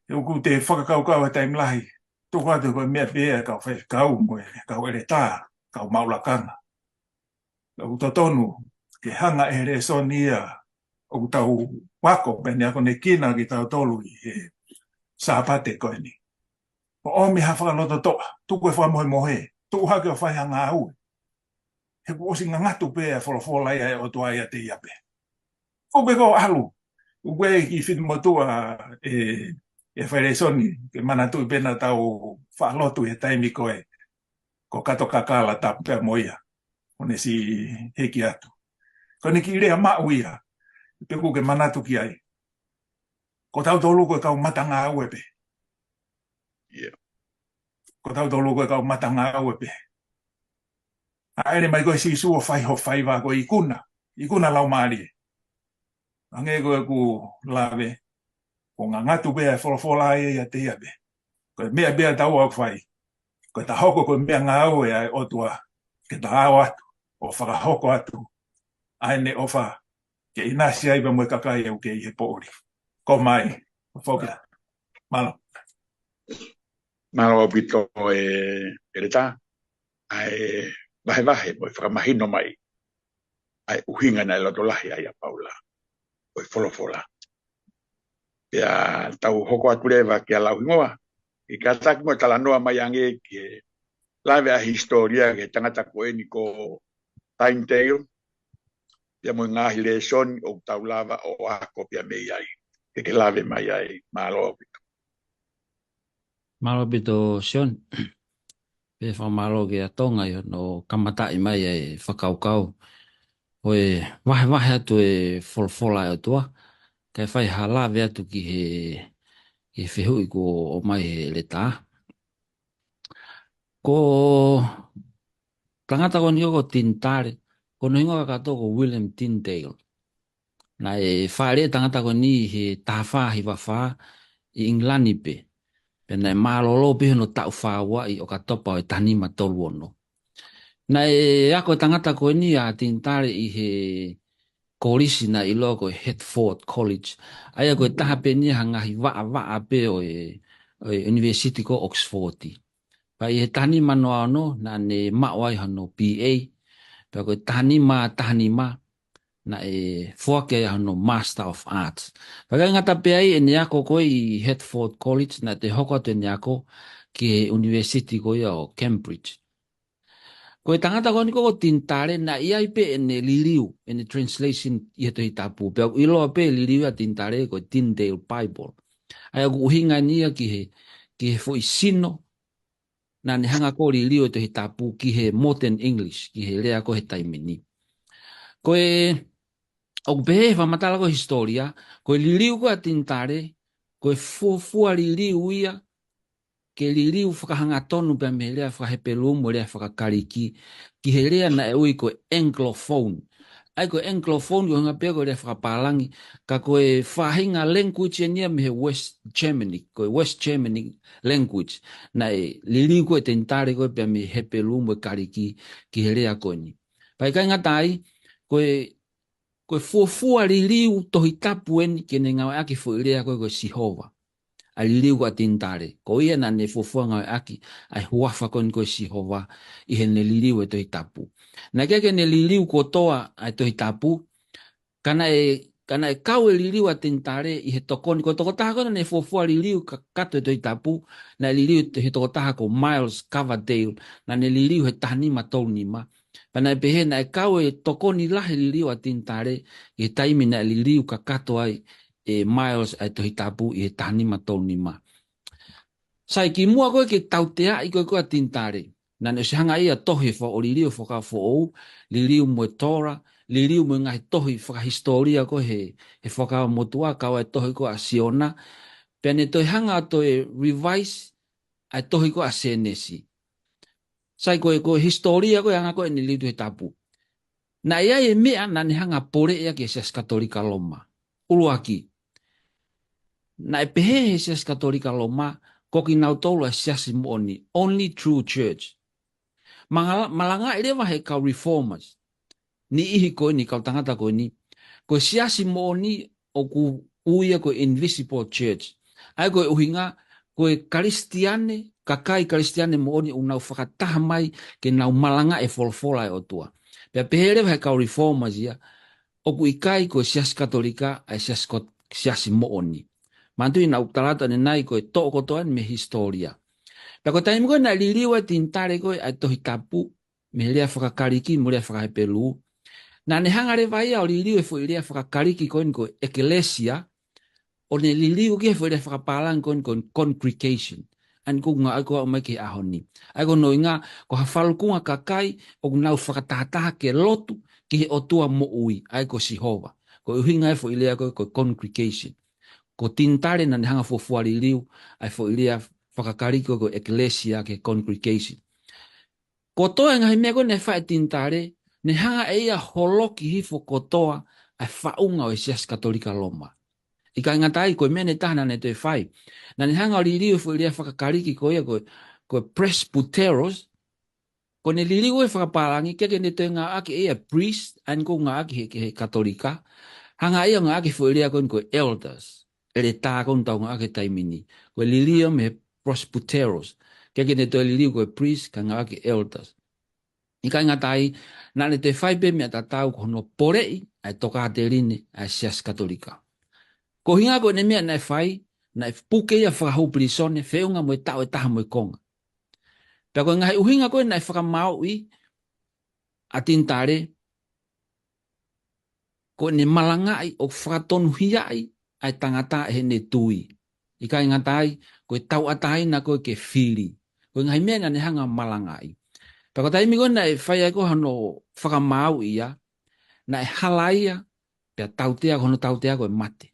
E uku te whakakaukau e taimlahi. Tōku atu koe mea pēa kau whai kau moe, kau ere tā, kau maulakanga. Uku totonu, ke hanga e re soni ia, uku tau wako, pene ako ne kina ki tau tolu i he sāpate koe ni. O mi hawha loto toa, tuku e whamohe mohe, tuku hake o whai hanga au. He ku osi ngangatu pēa wholofola ia e o tua ia te ia pē. Upe ko alu, upe ki whitu motua e whaire soni, ke mana tui pēna tau whalotu he taimi koe, ko kato kakala tapu pēa moia, one si heki atu. Ko ni ki rea mau ia, peku ke manatu ki ai. Ko tau tolu koe kau matanga au e pē. Ko tau tolu koe kau matanga au e pē. Aere mai koe si suo whai ho whai wā koe ikuna lau maari. Ange koe ku lawe, ko ngā ngatu bea e wholofola e ia te ia be. Koe mea bea tau au whai. Koe ta hoko koe mea ngā au e ai otua, ke ta au atu, o whakahoko atu. Aene ofa, ke inasi aiba moe kakai au ke i he poori. Ko mai, whokia. Malo. Malo o pito e reta, ai vahe mo whakamahino mai, ai uhinga na loto lahi ai a paula, o wholofola. Pea tau hoko atu rewa ki a lau hingoa, i ka taki mo tala noa mai ange ki lawe a historia ke tangata koe ni ko Taintale, pea mo ngahi le son o tau lava o ako pea mei ai, ke lawe mai ai, malo o pito. Malo pito Sean. Pe whamalo ke a tonga i no kamatai mai e whakaukau. Hoi wahe atu e wholfola e tua. Kai whai halawe atu ki he whehui ko o mai he le tā. Ko tangata ko nio ko Tintare. Ko no ingoa kato ko William Tyndale. Na e whaere tangata ko ni he tāwha hi wawha i Inglani pe. Pena e mālolo pe no tau whāua i o ka topa o tanima tolu ono. Na e ako tangata koe ni a Tintare i he korisi na i loko Hertford College. Ai ako e taha pe ni hangahi waa pe o University ko Oxfordi. Pa i he tanima noa ono na ne mawai hano PA. Pa ako e tanima na e fuake hano Master of Arts. Pakai ngata pe ai e ni ako koe i Hertford College na te hoko atu e ni ako ki University koe o Cambridge. Koe tangata koe ni koko Tintare na iai pe e ne liriu, e ne translation i heto hi tapu. Pe ako iloa pe liriu a Tintare koe Tyndale Bible. Ai ako uhinga nia ki he fo i sino na ne hanga ko liriu e to hi tapu ki he modern English, ki he rea ko he taimini. Koe o behe whamatala ko historia, koe liriu ko a Tintare, koe fua liriu ia, ke liriu whakahanga tonu pia me rea whakahepe lumu rea whakakariki, ki he rea na e ui koe Anglophone. ai ko anglophone ko nga pe ko le whakapalangi, ka ko e whahinga language nia me he West Germany, ko West Germany language, na e lili ko e tentare ko pe me hepe lumo e kariki ki he rea ko ni. Pai kai ngatai, ko e fuafua liliu tohi tapu eni ke ne ngau aki fu rea ko Sihova. A liliu a tintare. Ko ia na ne fuafua ngau aki, ai huafa ko Sihova, i he ne liliu e tohi tapu. Na ke ne liliu ko toa ai tohi tapu, kana e kau e liliu a tintare i he tokoni, ko toko taha kona ne fuafua liliu ka kato e tohi tapu, na liliu he toko taha ko Miles Coverdale, na ne liliu he tahanima tau nima. Pana e pehe na e kau e tokoni lahi liliu a tintare, i he taimi na liliu ka kato ai e Miles ai tohi tapu i he tahanima tau nima. Sai ki mua koe ke tautea i koe koe a tintare. Na ne hanga ia tohi fo o liliu whaka fo ou, liliu mo tora, liliu mo ngahi tohi whaka historia koe he whaka motua, kawa e tohi koe a Siona. Pene toi hanga toi revise, ai tohi koe a senesi. Sai koe historia koe hanga koe ni liu he tapu. Na ia e mea na ne hanga pore ia ke Sias Katolika Loma. Uluaki. Na e pehe he Sias Katolika Loma, koki nau tolu a Sias Mooni, only true church. Malanga elewa he kau reformers. Ni ihi koe ni kau tangata koe ni. Koe Sias Mooni o ku uia koe invisible church. Ai koe uhinga koe Kristiane, kakai Kristiane Mooni unau whakataha mai ke nau malanga e folfola e o tua. Pea peherewa he kau reformers ia, oku ikai koe Sias Katolika ai Sias Mooni. Mantui nau talata ne nai koe toko kotoan me historia. Pea koe taimi koe na liliwa tintare koe ai tohi tapu, me lea whakakariki, mo lea whakahepelu. Na ne hangare vai au liliwa fo lea whakakariki koe ekelesia, o ne liliwa kia fo lea whakapalang koe congregation. An ko nga ako mai ke ahoni. Ai ko no inga ko hafalkunga kakai o nau whakatahataha ke lotu ki he otua mo ui. Ai ko Sihova. Ko uhinga fo ilea ko congregation. Ko tintare na ne hanga fo fuari liu ai fo ilea whakakariko ko eklesia ke congregation. Ko toa ngahi mea ko ne whae tintare, ne hanga eia holoki hifo ko toa ai whaunga o Sias Katolika Loma. Ika ingatai koe mene tahana ne te whai. Na ne hanga o liriu fo ilea whakakariki ko ia ko presbyteros, ko ne liriu e whakapalangi, keke ne te ngā aki eia priest, an ko ngā aki he katolika, hanga ia ngā aki fo ilea ko elders, ele tā kon tau ngā aki taimini, ko liriu me presbyteros, keke ne te liriu ko priest, ka ngā aki elders. Ika ingatai, na ne te whai pe mea tatau kono porei, ai toka te rine, ai Sias Katolika. Ko hinga ko ne mea nai whai, nai puke ia whakahupiri sone, whiunga mo e tau e taha mo e konga. Pea ko ngai uhinga ko nai whakamau i, a tintare, ko ne malangai o whakatonu hiai, ai tangata he ne tui. Ika ingatai, ko e tau atai na ko ke whiri. Ko ngai mea ne hanga malangai. Pea ko taimi ko nai whai ai ko hano whakamau ia, nai halaia, pea tautea kono tautea ko e mate.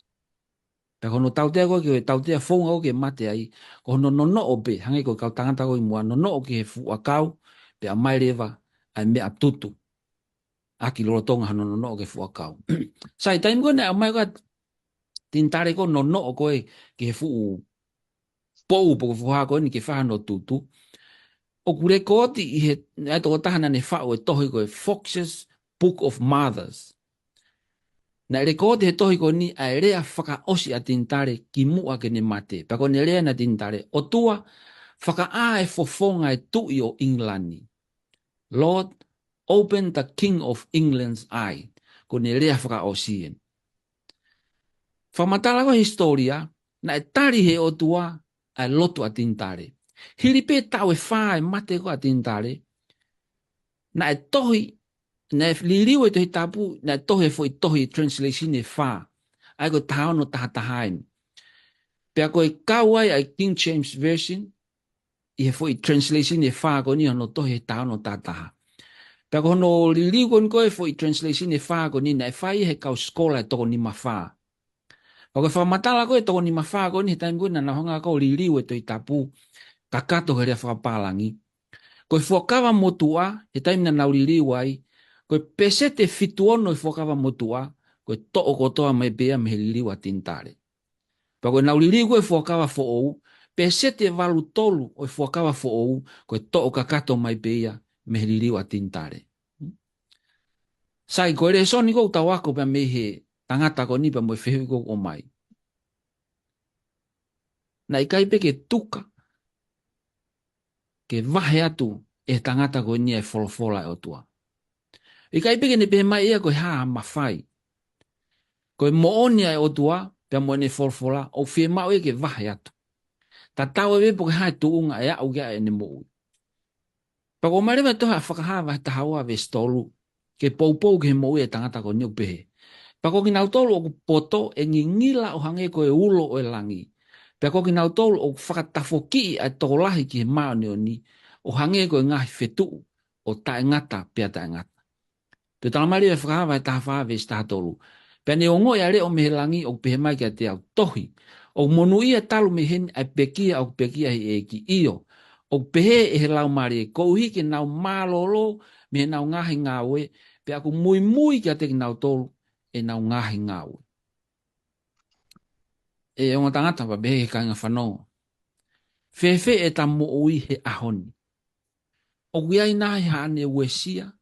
Pea kono tautea koe ke tautea whaunga o ke mate ai, kono nono o be, hangi koe kau tangata koe mua nono o ke he fua kau, pea mai rewa ai mea tutu. Aki lorotonga hano nono o ke fua kau. Sai, taimi koe nei, mai koe tintare koe nono o koe ke he fuu pou po fuha koe ni ke whahano tutu. O kure koti i he, ai toko tahana ne whao e tohi koe Fox's Book of Mothers. Na rekodi he tohi ko ni a rea whaka osi a tintare ki mua ke ne mate. Pako ne rea na tintare. O tua, whaka ae fofonga e tui o Englandi. Lord, open the King of England's eye. Ko ne rea whaka osien. Whamatala ko historia, na e tari he o tua a lotu a tintare. Hiripe tau e whae mate ko a tintare. Na e tohi na liriu e tohi tapu, na tohi foi tohi translation e wha. Ai ko tau no tahatahain. Pea ko e kawai ai King James Version, i he foi translation e wha ko ni no tohi tau no tahataha. Pea ko no liriu kon ko e foi translation e wha ko ni, na e whai he kau skola e toko ni ma wha. Pea ko e whamatala ko e toko ni ma wha ko ni, he taim ko na honga ko liriu e tohi tapu, kakato he rea whakapalangi. Ko e whakawa motua, he taim na nau liriu ai, Koe pese te fituono I whakawa motua, koe to'o kotoa mai bea me liwa tintare. Pa koe nau liliu koe whakawa fo ou, pese te walu tolu o whakawa fo ou, koe to'o kakato mai bea me liwa tintare. Sai koe re soni kou tau ako pa me he tangata ko nipa mo whehui kou o mai. Na ikai pe ke tuka, ke vahe atu e tangata ko ni e folofola e o tua. Ikai pe ke ne pe mai ea koe haa mawhai. Koe moonia e o tua, pe mo ne folofola, o whi mau e ke vahe atu. Ta tau e wepo ke hae tuunga e au gea e ne mo ui. Pa ko marima toha whakahawa ta hawa ve stolu, ke poupou ke mo ui e tangata ko ni o pehe. Pa ko ki nau tolu o ku poto e ngingila o hange ko e ulo o e langi. Pa ko ki nau tolu o whakatafoki a tokolahi ki he mao ni o ni, o hange ko e ngahi whetu o tae ngata pia tae ngata. Pe talamari e whakahawa e taha ve statolu. Pe ne o ngoi a re o mehe langi o pehe mai ki a te au tohi. O monu ia talu me hen a pekia o pekia hi e ki iyo. O pehe e he lau mari e kou hiki nau malolo me nau ngahi ngawe. Pe aku mui mui ki a te ki nau tolu e nau ngahi ngawe. E o ngatangata pa behe ka inga whanau. Fefe e ta mo ui he ahoni. O guiai nahi haane wesia.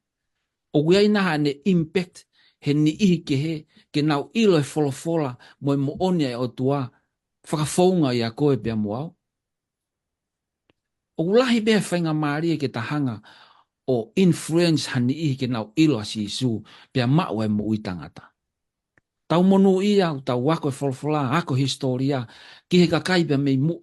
O guiai nahi haane impact he ni ihi ke he ke nau ilo e folofola mo e mo onia e o tua whakafounga i a koe pia moao. O ulahi bea whainga maari e ke tahanga o influence hani ihi ke nau ilo a si isu pia mau e mo ui tangata. Tau monu ia, tau wako e folofola, ako historia, ki he kakai pia mei mua.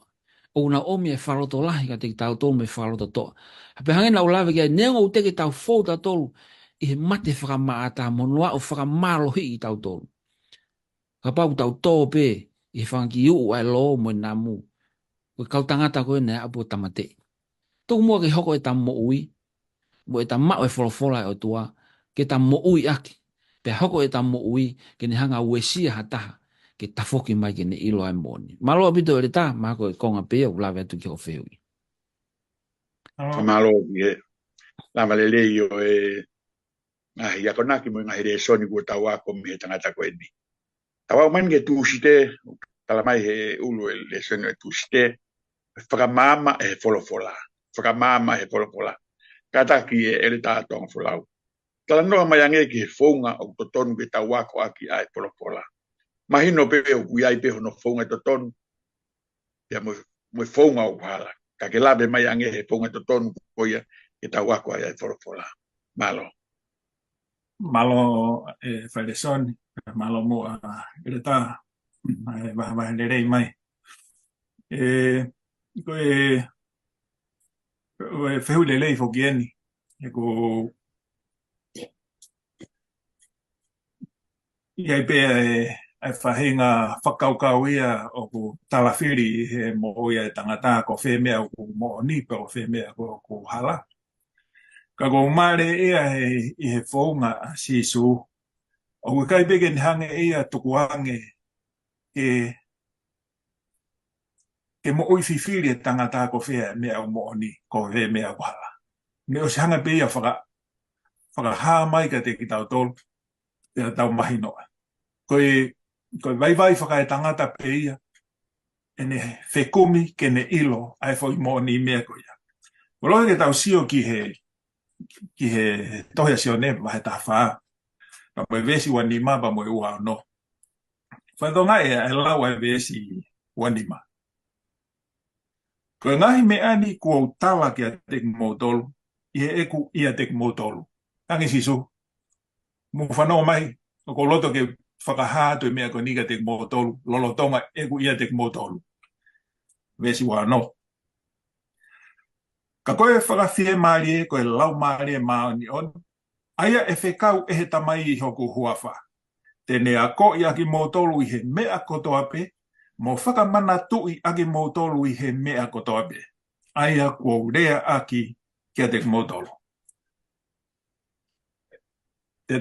O na omi e wharoto lahi ka te tau tolu me wharoto toa. Hape hange na ulawe kia, neonga u teke tau fōta tolu, i he mate whakamaata monua o whakamalohi i tau tolu. Ka pau tau tō pē, i he whanki uu ai loo mo namu. Koe kau tangata koe nea apu tamate. Tōku mua ke hoko e ta mo ui, mo e ta mao e wholofola e o tua, ke ta mo ui aki. Pe hoko e ta mo ui, ke ne hanga uesia hataha, ke tafoki mai ke ne ilo ai moni. Malo apito e reta, mako e konga pēa, ulawe atu ki o whehui. Malo e lava lele i o e ngahi ia konaki mo ngahi re soni kua tau ako me he tangata koe ni. Tau au man ke tūsite, talamai he ulu e le soni e tūsite, whakamama e folofola. Whakamama e folofola. Kata ki e ele tātonga folau. Tala noa mai ange ki he whaunga o totonu ke tau ako aki ai folofola. Mahino pe o kuiai pe hono whaunga totonu, ia mo whaunga o kuhala. Ka ke labe mai ange he whaunga totonu koia ke tau ako ai folofola. Malo. Malo e whaeresoni, malo mo a reta, waha lerei mai. Koe whehu lelei whoki eni, e ko iai pēa e whahinga whakaukau ia o ku talawhiri he mo ia e tangata ko whemea o ku mo nipa o whemea ko hala. Ka ko mare ia i he whaunga sisu. O ku kai peke ni hange ia tukuange ke mo ui whiwhiri e tangata ko whemea o mo ni ko whemea ko hala. Ne o si hanga pēia whaka mai ka te ki tau tolu, te tau mahinoa. Koe vai whaka e tangata peia, e ne whekumi ke ne ilo ai whoi mo ni mea ko ia. Kolo ke tau sio ki he tohea sio ne wahe ta whaa. Pa moe vesi wanima pa moe ua no. Whaidonga e lau ai vesi wanima. Koe ngahi me ani kua utala ki a tek motolu, i he eku i a tek motolu. Tangi sisu, mu whanau mai, o ko loto ke whakahātu e mea ko nika tek motolu, lolotonga eku ia tek motolu. Vesi wano. Ka koe whakawhie maari e, koe lau maari e maa ni on, aia e whekau e he tamai i hoku huawha. Tene a ko i aki motolu i he mea kotoa pe, mo whakamana tui aki motolu i he mea kotoa pe. Aia kua urea aki kia tek motolu. Te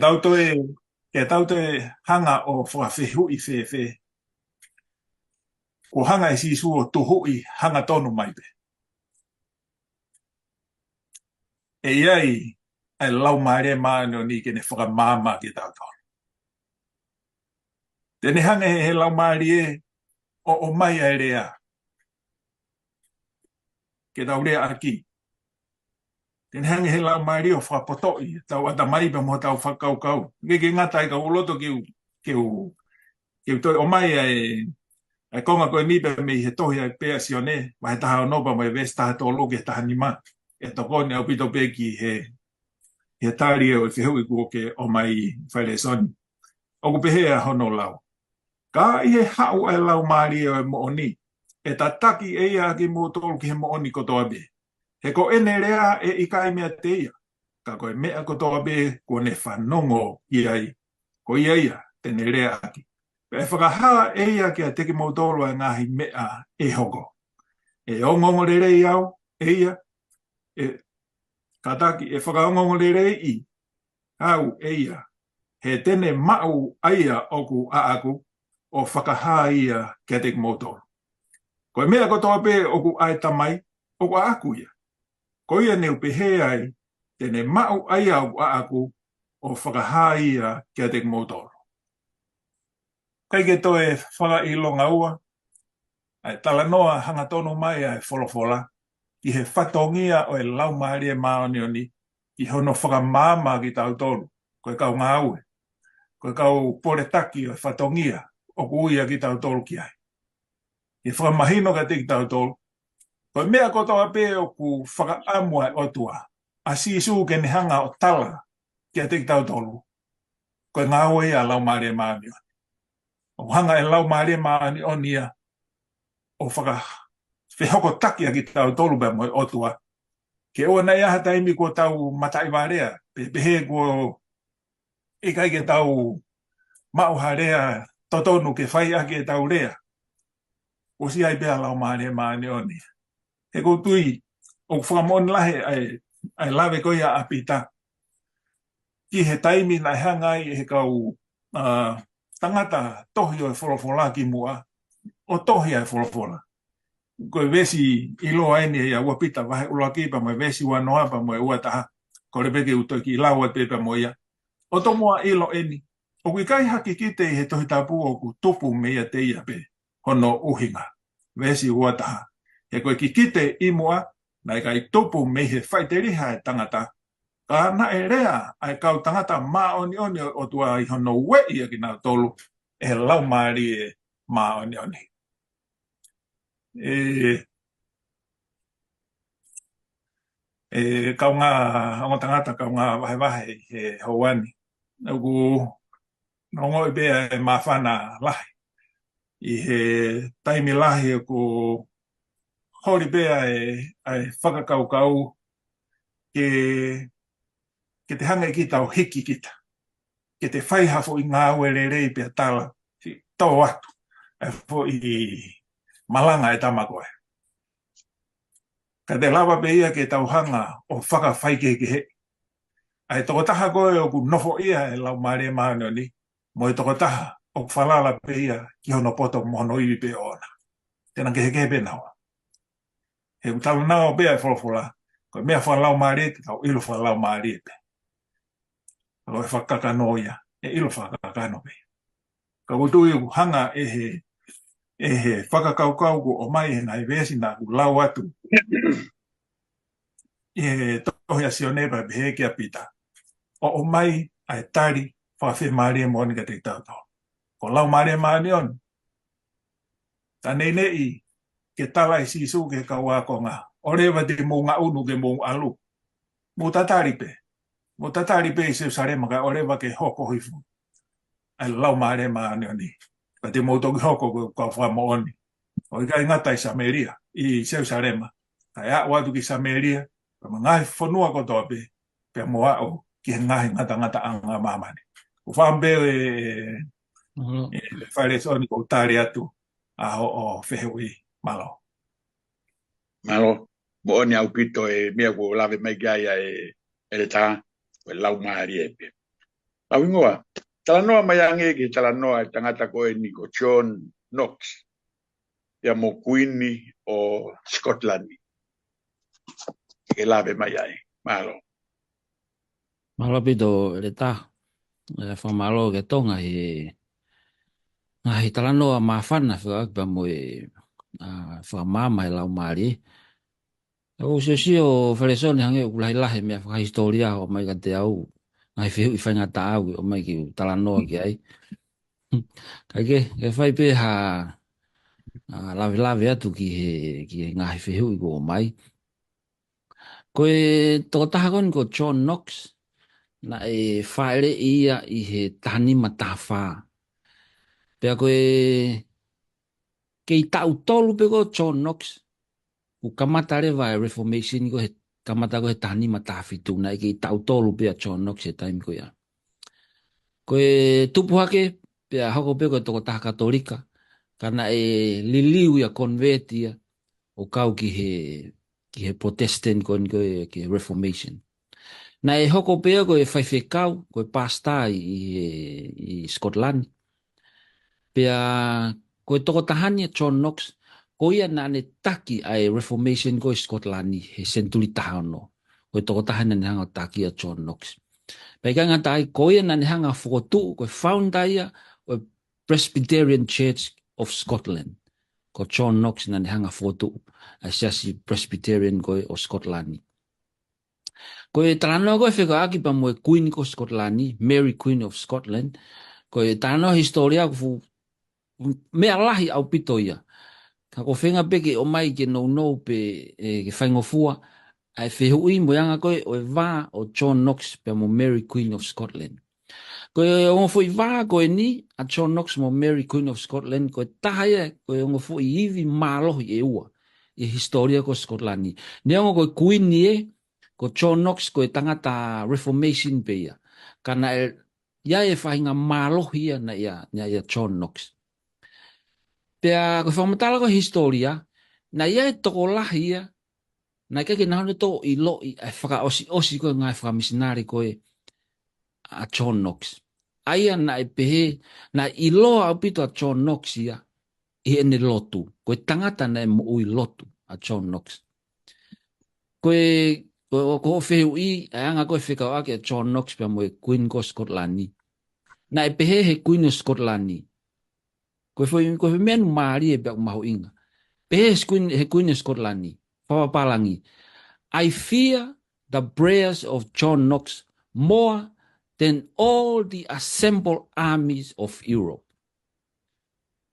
tautoe hanga o whakawhihu i whewhe. Ko hanga e sisu o tuhu i hanga tonu mai pe. E iai, ai lau maare maano ni ke ne whakamama ki tātou. Tene hange he lau maare o mai ai rea. Ke tau rea aki. Tene hange he lau maare o whakapotoi, tau ata mai pa mo tau whakaukau. Ke ngatai ka uloto ke u toi o mai ai konga koe nipe me he tohi ai pea sione, ma he taha onopa mo e vesta to loke taha ni ma. E tokone au pito peki he tāri o te hui kua ke o mai whaile soni. O ku pehea hono lau. Ka i he hau ai lau maari o e mooni. E ta taki e ia ki mo tolu ki he mooni kotoa be. He ko ene rea e ikai mea te ia. Ka koe mea kotoa be kua ne whanongo i ai. Ko ia tene rea aki. E whakaha e ia ki a teki mo tolu a ngahi mea e hoko. E ongongo rerei au e ia. E kataki e whakaongongo rerei i. Au e ia. He tene mau aia oku a aku o whakaha ia kia teki mo tolu. Ko e mea kotoa pe oku ai tamai, oku a aku ia. Ko ia neu pehe ai, tene mau aia oku a aku o whakaha ia kia teki mo tolu. Kai ke toe whaka i longa ua, ai tala noa hanga tonu mai ai wholofola, ki he whatongia o e lau maari e maoni oni, ki hono whakamama ki tau tolu, ko e kau ngā ue, ko e kau poretaki o e whatongia, o kuia ki tau tolu ki ai. I whakamahino ka tiki tau tolu, ko e mea kotoa pe o ku whakaamua e otua, a sisu ke ne hanga o tala ki a tiki tau tolu, ko e ngā ue a lau maari e maoni oni. O hanga e lau maari e maoni oni ia, o whaka whehoko taki a ki tau tolu pe mo e otua, ke o nei aha taimi ko tau matai warea, pehe ko e kai ke tau mauharea totonu ke whai ake tau rea. O si ai bea lau maare maane oni. He ko tui, o whakamon lahe ai lawe koia apita. Ki he taimi nai hangai he kau tangata tohi o e wholofola ki mua, o tohi ai wholofola. Ko e vesi ilo aini e a uapita wahe ula kipa mo e vesi wanoa pa mo e ua taha. Ko re peke utoi ki laua pepa mo ia. O to mua ilo eni. O kui kai haki kite he tohi tapu o ku tupu mea te ia pe. Hono uhinga. Vesi ua taha. He koe ki kite i mua. Nai kai tupu me he whaiteri e tangata. Ka na e rea ai kau tangata maa oni oni o tua i hono ue ia ki nā tolu. E lau maari e maa oni oni. Kau ngā ongo tangata kau ngā wahe he hauani. Nuku nongo i bea e mawhana lahi. I he taimi lahi ko hori bea e whakakaukau ke te hanga i ki tau hiki kita. Ke te whaihafo i ngā ue rei pia tala. Tau atu. E fo i malanga e tamakoe. Ka te lawa pe ia ke tau hanga o whakawhaike ke he. Ai toko taha koe o ku nofo ia e lau maare maano ni. Mo e toko taha o ku whalala pe ia ki hono poto mono iwi pe ona. Tēnā ke heke pe nawa. He ku tala nao pe ai wholofola. Ko mea whalau maare te tau ilo whalau maare pe. Ko e whakakano ia. E ilo whakakano pe. Ka kutu i ku hanga e he whakakaukau ku o mai he nai vesi nā ku lau atu. E tohi a sionepa pehe ki a pita. O mai ai tari whawhi maari e moni ka te tau tau. Ko lau maari e maani on. Ta nei ke tala i sisu ke kaua ko ngā. O rewa te mō ngā unu ke mō alu. Mō tatari pe. Mō tatari pe i seu sarema ka o rewa ke hoko hifu. Ai lau maari e maani oni. Ka te mō toki hoko ko kau whama oni. O i kai ngata i Sameria. I seu sarema. Kai a watu ki Sameria. Ka ngai whanua ko toa pe. Pea moa o ki he ngahi ngata anga mamani. Ko whambeo e whaere soni ko tari atu a o whehui malo. Malo, bo oni au pito e mea ko lave mai gai e le tā, o lau maari e pe. Lau ingoa, tala noa mai ange ki tala noa e tangata ko e ni ko John Knox. Ia mo kuini o Scotland. Ke lave mai ai, malo. Malo pito le ta. Fa malo ke tonga hi talano a mafana fa mo fa mama e lau mari. O se si o faleson hange ulai lahe me fa historia o mai ka te au. Ngai fiu i whainga ta au o mai ki talano ki ai. Ke fai pe ha lave lave atu ki ngai fiu i ko mai. Koe tō taha kon ko John Knox na e whaere ia i he tani matawha. Pea koe kei tau tolu pe ko John Knox ku kamata rewa e Reformation ko he kamata ko he tani matawhitu na e kei tau tolu pe a John Knox he time ko ia. Koe tupu hake pea hoko pe ko toko taha katolika kana e liliu ia convert ia o kau ki he Protestant ko ki he Reformation. Na e hoko pea ko e whaiwhekau, ko e pasta i Scotland. Pea ko e toko tahani John Knox, ko ia na ne taki ai Reformation ko i Scotland he senturi tahano. Ko e toko tahani na hanga taki a John Knox. Pea ka ngata ai, ko ia na ne hanga whokotu, ko e founder ia, o Presbyterian Church of Scotland. Ko John Knox na ne hanga whokotu, a siasi Presbyterian ko o Scotland. Ko e tānoa koe wheka aki pa mo e Queen ko Scotland, Mary Queen of Scotland. Ko e tānoa historia ko mea lahi au pito ia. Ka ko whenga peke o mai ke no pe ke whaingofua. Ai whehui mo yanga koe o e wā o John Knox pe mo Mary Queen of Scotland. Ko e ongo fui wā koe ni a John Knox mo Mary Queen of Scotland. Ko e tahaia ko e ongo fui iwi mālohi e ua. E historia ko Scotland. Ni ongo koe Queen ni ko John Knox ko e tangata Reformation pe ia. Kana ia e whahinga mālohi ia na ia John Knox. Pea ko whamatala ko historia, na ia e toko lahi ia, na ika ke nahone tō i lo i whaka osi koe ngai whakamisinari koe a John Knox. Aia na e pehe, na i loa au pito a John Knox ia, i ene lotu. Ko e tangata na e mo ui lotu a John Knox. Ko wheu i, anga koe whekau ake a John Knox pia mo e Queen ko Scotland. Na e pehe he Queen of Scotland. Ko e menu maari e pia maho inga. Pehe he Queen of Scotland. Papapalangi. I fear the prayers of John Knox more than all the assembled armies of Europe.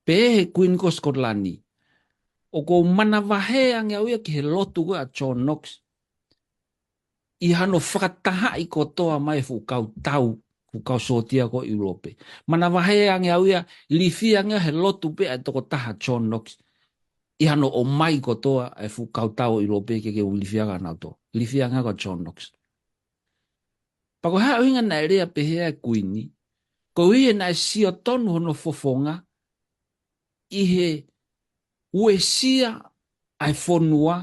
Pehe he Queen ko Scotland. O ko manavahe ange au ia ki he lotu ko a John Knox. I hano whakataha i kotoa mai fu kau tau, fu kau sotia ko Europe. Mana wahe ange au ia, lifi ange he lotu pe a toko taha John Knox. I hano o mai kotoa e fu kau tau Europe ke u lifi anga nauto. Lifi ange ko John Knox. Pako hea uinga na rea pehea kuini, ko hie na e sio tonu hono fofonga, i he uesia ai fonua,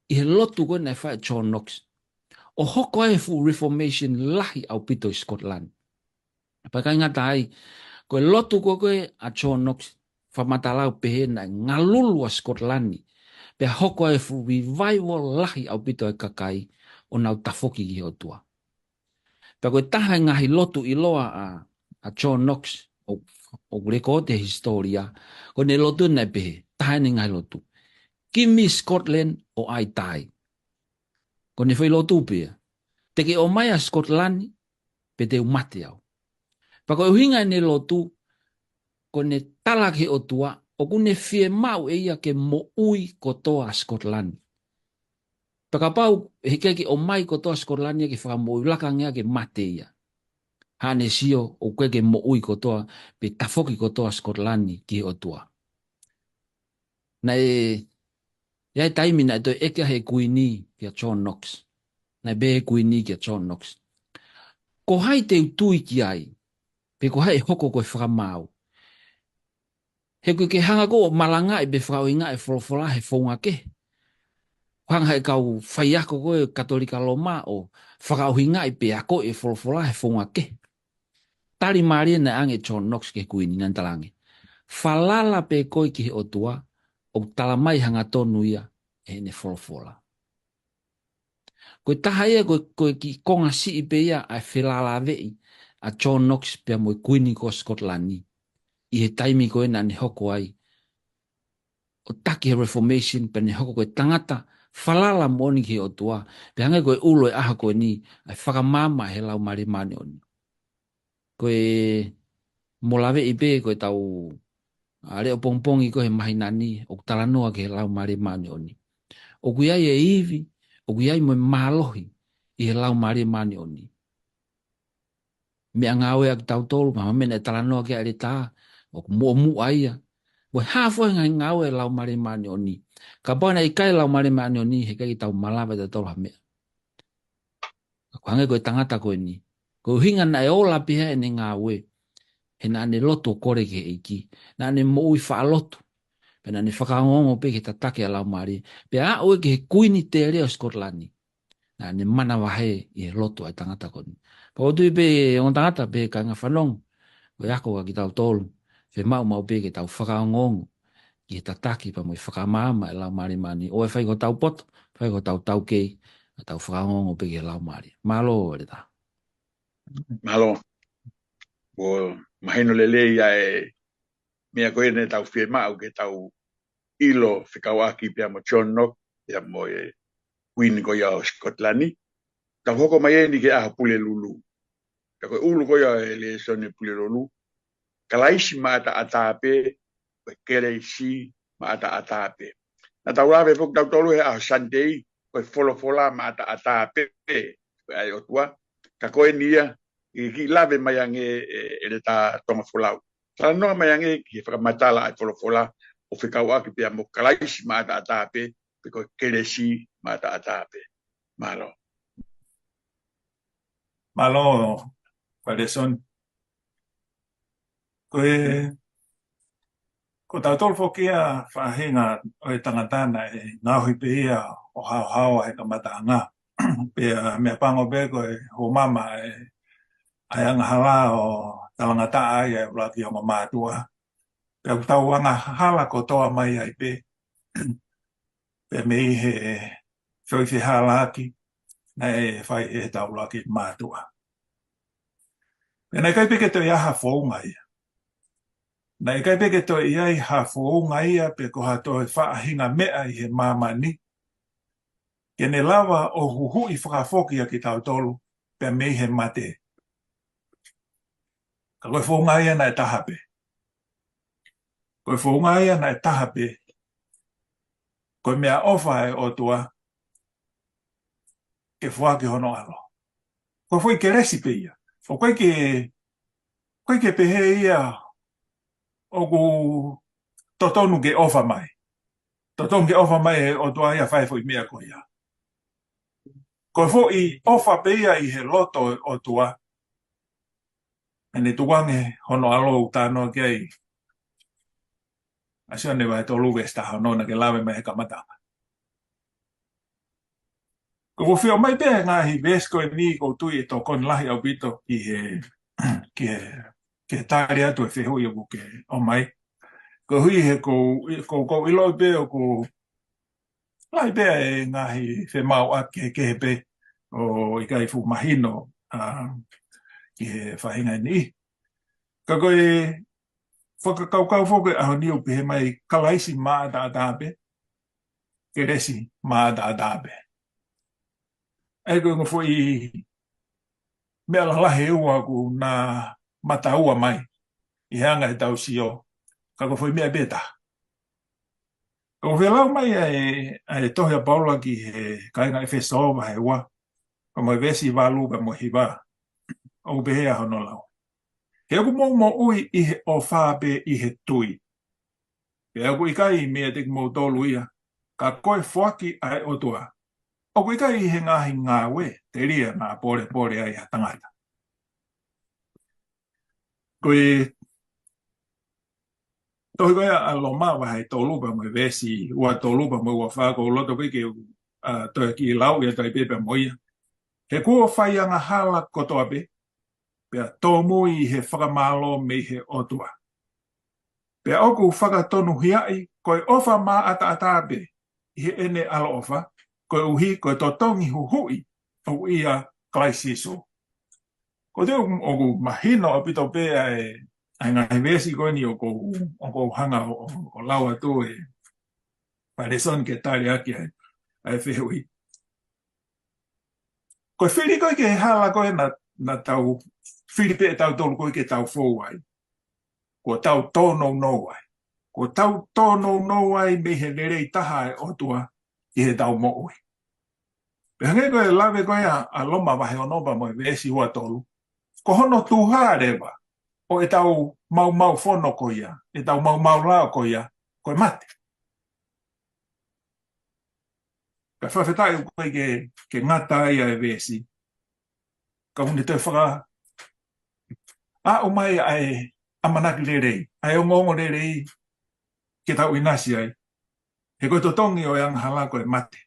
i he lotu ko na e whae John Knox. O hoko e fu Reformation lahi au pito i Scotland. Pakai ngata ai, koe lotu koe a John Knox, whamatalau pehe na ngalulu a Scotland. Pe hoko e fu revival lahi au pito e kakai, o nau tafoki ki hotua. Pe koe taha ngahi lotu i loa a John Knox, o reko te historia, koe ne lotu na pehe, taha ni ngahi lotu. Give me Scotland o I die. Ko ne whai lotu pia. Te ke o mai a Scotland, pe te umate au. Pa ko hinga ne lotu, ko ne talake o tua, o kune fie mau e ia ke mo ui kotoa a Scotland. Pa ka pau, heke ke o mai kotoa Scotland ia ke whakamoi lakangea ke mate ia. Hane sio o ke mo ui kotoa, pe tafoki kotoa Scotland ki o tua. Na ia taimi na to eke he kuini ki a John Knox. Na be kuini ki a John Knox. Ko hai te utui ki ai, pe ko hai hoko koe whakamau. He koe ke hanga ko malanga e be whakauinga e wholofola he whaunga ke. Hanga e kau whaiako koe katolika loma o whakauhinga e pe ako e wholofola he whaunga ke. Tari maria na ange John Knox ke kuini nantalange. Whalala pe koe ki he otua, o talamai hanga tonu ia e ne wholofola. Koe taha ia, koe ki konga si I pe ia a whelala vei a John Knox pia moe kuini ko Skotlani. I he taimi koe na ne hoko ai. O taki he Reformation pe ne hoko koe tangata whalala moni ki o tua. Pe hanga koe ulo e aha koe ni ai whakamama he lau mare mane oni. Koe molawe I pe koe tau a reo pongpongi koe he mahi nani o talanoa ke he lau mare mane oni. O kui ai e iwi, o kui ai moe mahalohi I he lau mare mane oni. Me a ngawe ak tau tolu, ma mene talanoa ke are tā, o mua mu aia. Wai hafo ngai ngawe lau mare mane oni. Ka poina I kai lau mare mane oni, he kai tau malawa te tolu ha mea. Ko hange koe tangata koe ni. Ko hinga na e ola piha e ne ngawe. He na ane loto kore ke eiki. Na ane mo ui wha loto. Pe na ane whakaongo pe ke tatake a lau mare. Pe a oe ke he kuini te reo Skotlani. Na ane mana wahe I he loto ai tangata koe ni. Pa o tui pe on tangata pe ka ngā whanong. Ko yako ka ki tau tolu. Fe mau pe ke tau whakaongo. Ki he tatake pa mo I whakamama e lau mare mani. Oe whai ko tau poto. Whai ko tau kei. Tau whakaongo pe ke lau mare. Malo ere ta. Malo. O mahino lele ia e mea koe ne tau whie mau ke tau ilo whikawaki pia mo John Knox pia mo e Queen ko ia o Skotlani. Tau hoko mai e ni ke aha pule lulu. Ta koe ulu ko ia e le sone pule lulu. Kalaisi maata atape, koe kereisi maata atape. Na tau rawe fok tau tolu he aha Sunday, koe folofola maata atape, koe ai otua. Ka koe nia, I ki lave mai ange e le ta tonga folau. Tala noa mai ange ki he whakamatala ai folofola, o whikawaki pia mo kalaisi maata atape, pe koe kereisi maata atape. Malo. Malo, Pareson. Ko tau tolu foki a whahinga o e tangatana e ngāhui pe ia o hao he kamata ngā. Pea mea pango pe ko e ho mama e ai anga hala o talangata ai e ulaki o mātua. Pea tau anga hala ko toa mai ai pe. Pea me I he whiwhi halaki na e whai e tau ulaki mātua. Pea nei kai peke to iaha whaunga ia. Nei kai peke to iai ha whaunga ia pe ko ha to e whaahinga mea I he mamani. Ke ne lawa o huhu I whakafoki a ki tau tolu pe me he mate. Ka koe whaunga ia na e tahape. Koe whaunga ia na e tahape. Koe mea ofa e o tua ke whaaki hono alo. Koe whai ke resipe ia. O koe ke pehe ia o ku totonu ke ofa mai. Totonu ke ofa mai e o tua ia whai fwoi mea ko ia. Koe fwoi ofa pe ia I he loto o tua. Ene tuange hono alo utano ke ai. Asio ne vai tolu vesta honona ke lawe mai he kamatanga. Ko fio mai pe ngā hi vesko e ni ko tui e tokon lahi au pito ki he tāri atu e whehui o ke o mai. Ko hui he ko ilo pe o ko lahi pe e ngā hi whemau a ke he pe o I kai fu mahino ki he whahinga ni. Ka koe whakakaukau whoke aho niu pe he mai kalaisi maa da dabe, ke resi maa da dabe. Ai koe ngā fwoi mea lahe ua ku nā mata ua mai I hanga he tau sio, ka koe fwoi mea beta. Ka koe whelau mai ai tohia paula ki he kainga e whesoa he ua, ka moi vesi walu ka moi hiwa, o behea hono lau. He aku mo ui I he o whāpe I he tui. He aku I kai mea te mo tolu ia, ka koe whaki ai o tua. O kui kai I he ngahi ngā we, te ria ngā pore ai ha tangata. Kui tohi koe a lo mawa hei tolupa mo vesi, ua tolupa mo ua whāko loto piki toi ki lau ia toi pepe mo ia. He kua whai anga hala kotoa pe, pea tōmu I he whakamalo me he otua. Pea oku whakatonu hiai, koe ofa mā ata pe, I he ene alo ofa, koe uhi, koe totongi huhui, o ia klaisiso. Ko te o mahino o pito pe ai ngai vesi ko ni o ko hanga o lawa tu pareson ke tali aki ai fehui. Ko whiri ko ke hala ko na tau whiri pe tau tolu ko ke tau fou ai. Ko tau tono no ai. Ko tau tono no ai me he nerei taha o tua i he tau mo ui. Pe hange ko e lawe ko a loma wahe o noba mo e vesi hua tolu. Ko hono tuha rewa. O e tau mau fono ko ia, e tau mau lao ko ia, ko e mate. Ka whawhetai koe ke ngata ia e vesi. Ka hune te whaka, o mai ai amanaki lerei, ai o ngongo lerei ke tau inasi ai. He koe to tongi o yang hala ko e mate.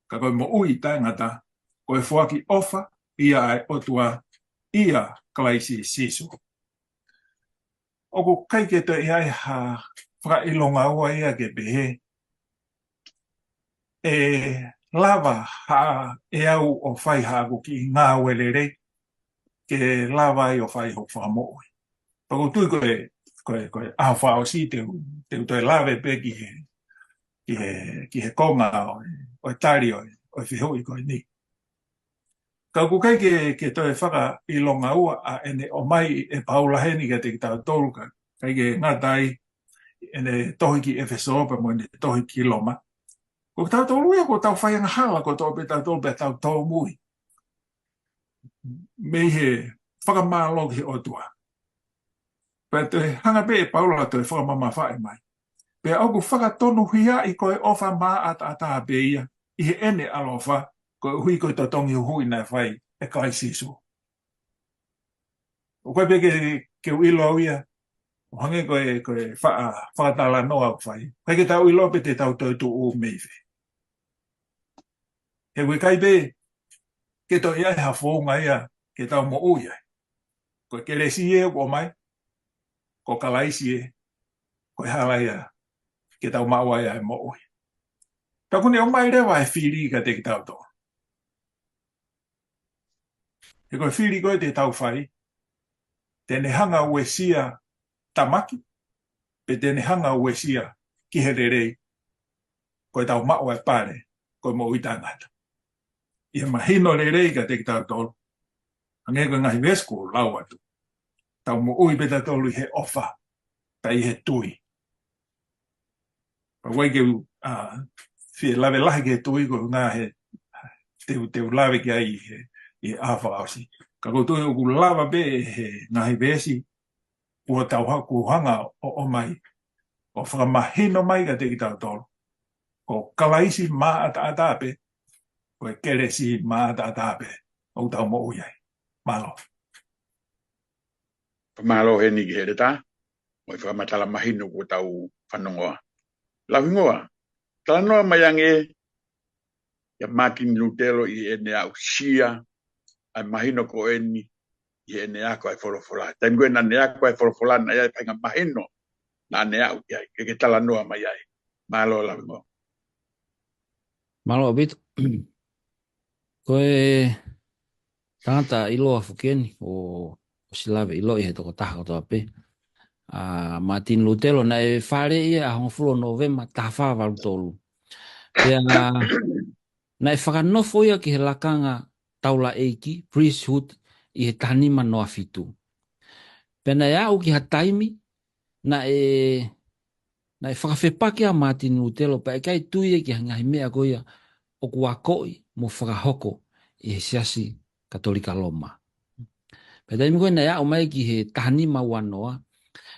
Ka koe mo ui tai ngata, ko e whaki ofa ia ai otua ia klaisi sisu. Oku kai ke te iai ha whaka ilonga ua ia ke pehe. Lava ha e au o whai ha ki ngā welere ke lava i o whai ho whamoe. Pako tui koe a whao si te toi lave pe ki he konga o tari o whihui koe ni. Ka ku kai ke toi whaka ilonga ua a ene o mai e paula heni ka te ki tau toluka. Kai ke ngatai ene tohi ki Efesopa mo ene tohi ki Loma. Ko tau tolu ia ko tau whaianga hala ko tau pe tau tolu pe tau tau mui. Me he whakamālog he otua. Pe te hanga pe e paula te whakamama whae mai. Pe au ku whakatonu hia i koe ofa maa ata pe ia. I he ene alofa koe hui koe totongi hui nai whai e kai sisu. O koe pe ke uilo ia. O hange koe whakatala noa whai. Kai ke tau ilo pe te tau toi tu u meive. He wei kai pe ke to ia ha fonga ia ke tau mo uia. Ko ke lesi e o mai. Ko kalaisi e. Ko hala ia ke tau maua ia mo ui. Ta kune o mai rewa e whiri ka te ki tau to. He koe whiri koe te tau whai. Tene hanga uesia tamaki. Pe tene hanga uesia ki he rerei. Koe tau maua e pare. Koe mo ui tangata. Ia mahino rerei ka te ki tau tolu. Ange koe ngahi vesko lau atu. Tau mo ui peta tolu he ofa. Tai he tui. Pa wai ke fie lave lahi ke tui ko ngā he te lave ki ai i awha ausi. Ka koutou o ku lava be he ngahi vesi ua tau haku hanga o mai. O whakamahino mai ka te ki tau tolu. Ko kalaisi maa ata pe. Ko e keresi maa ata pe. O tau mo ui ai. Malo. Pamalo he ni ki he reta. Mo i whakamatala mahino ko tau whanongoa. Lauhingoa. Tala noa mai ange ia Martin Lutero i ene au sia ai mahino ko eni i ene ako ai wholofola. Taim koe na ne ako ai wholofola na iai painga mahino na ne au iai. Ke tala noa mai ai. Malo lauhingoa. Malo bit. Koe tangata iloa fukeni o silawe ilo i he toko taha kotoa pe. Martin Lutero na e whare ia a honfulo Novema taha walu tolu. Pea na e whakanofo ia ki he lakanga taula eiki, priesthood, i he tanima noa fitu. Pea na e au ki ha taimi, na e whakawhepake a Martin Lutero, pa e kai tuia ki hangahi mea koia o kuakoi mo whakahoko i he siasi Katolika Roma. Pea taimi koe na e au mai ki he tanima wanoa,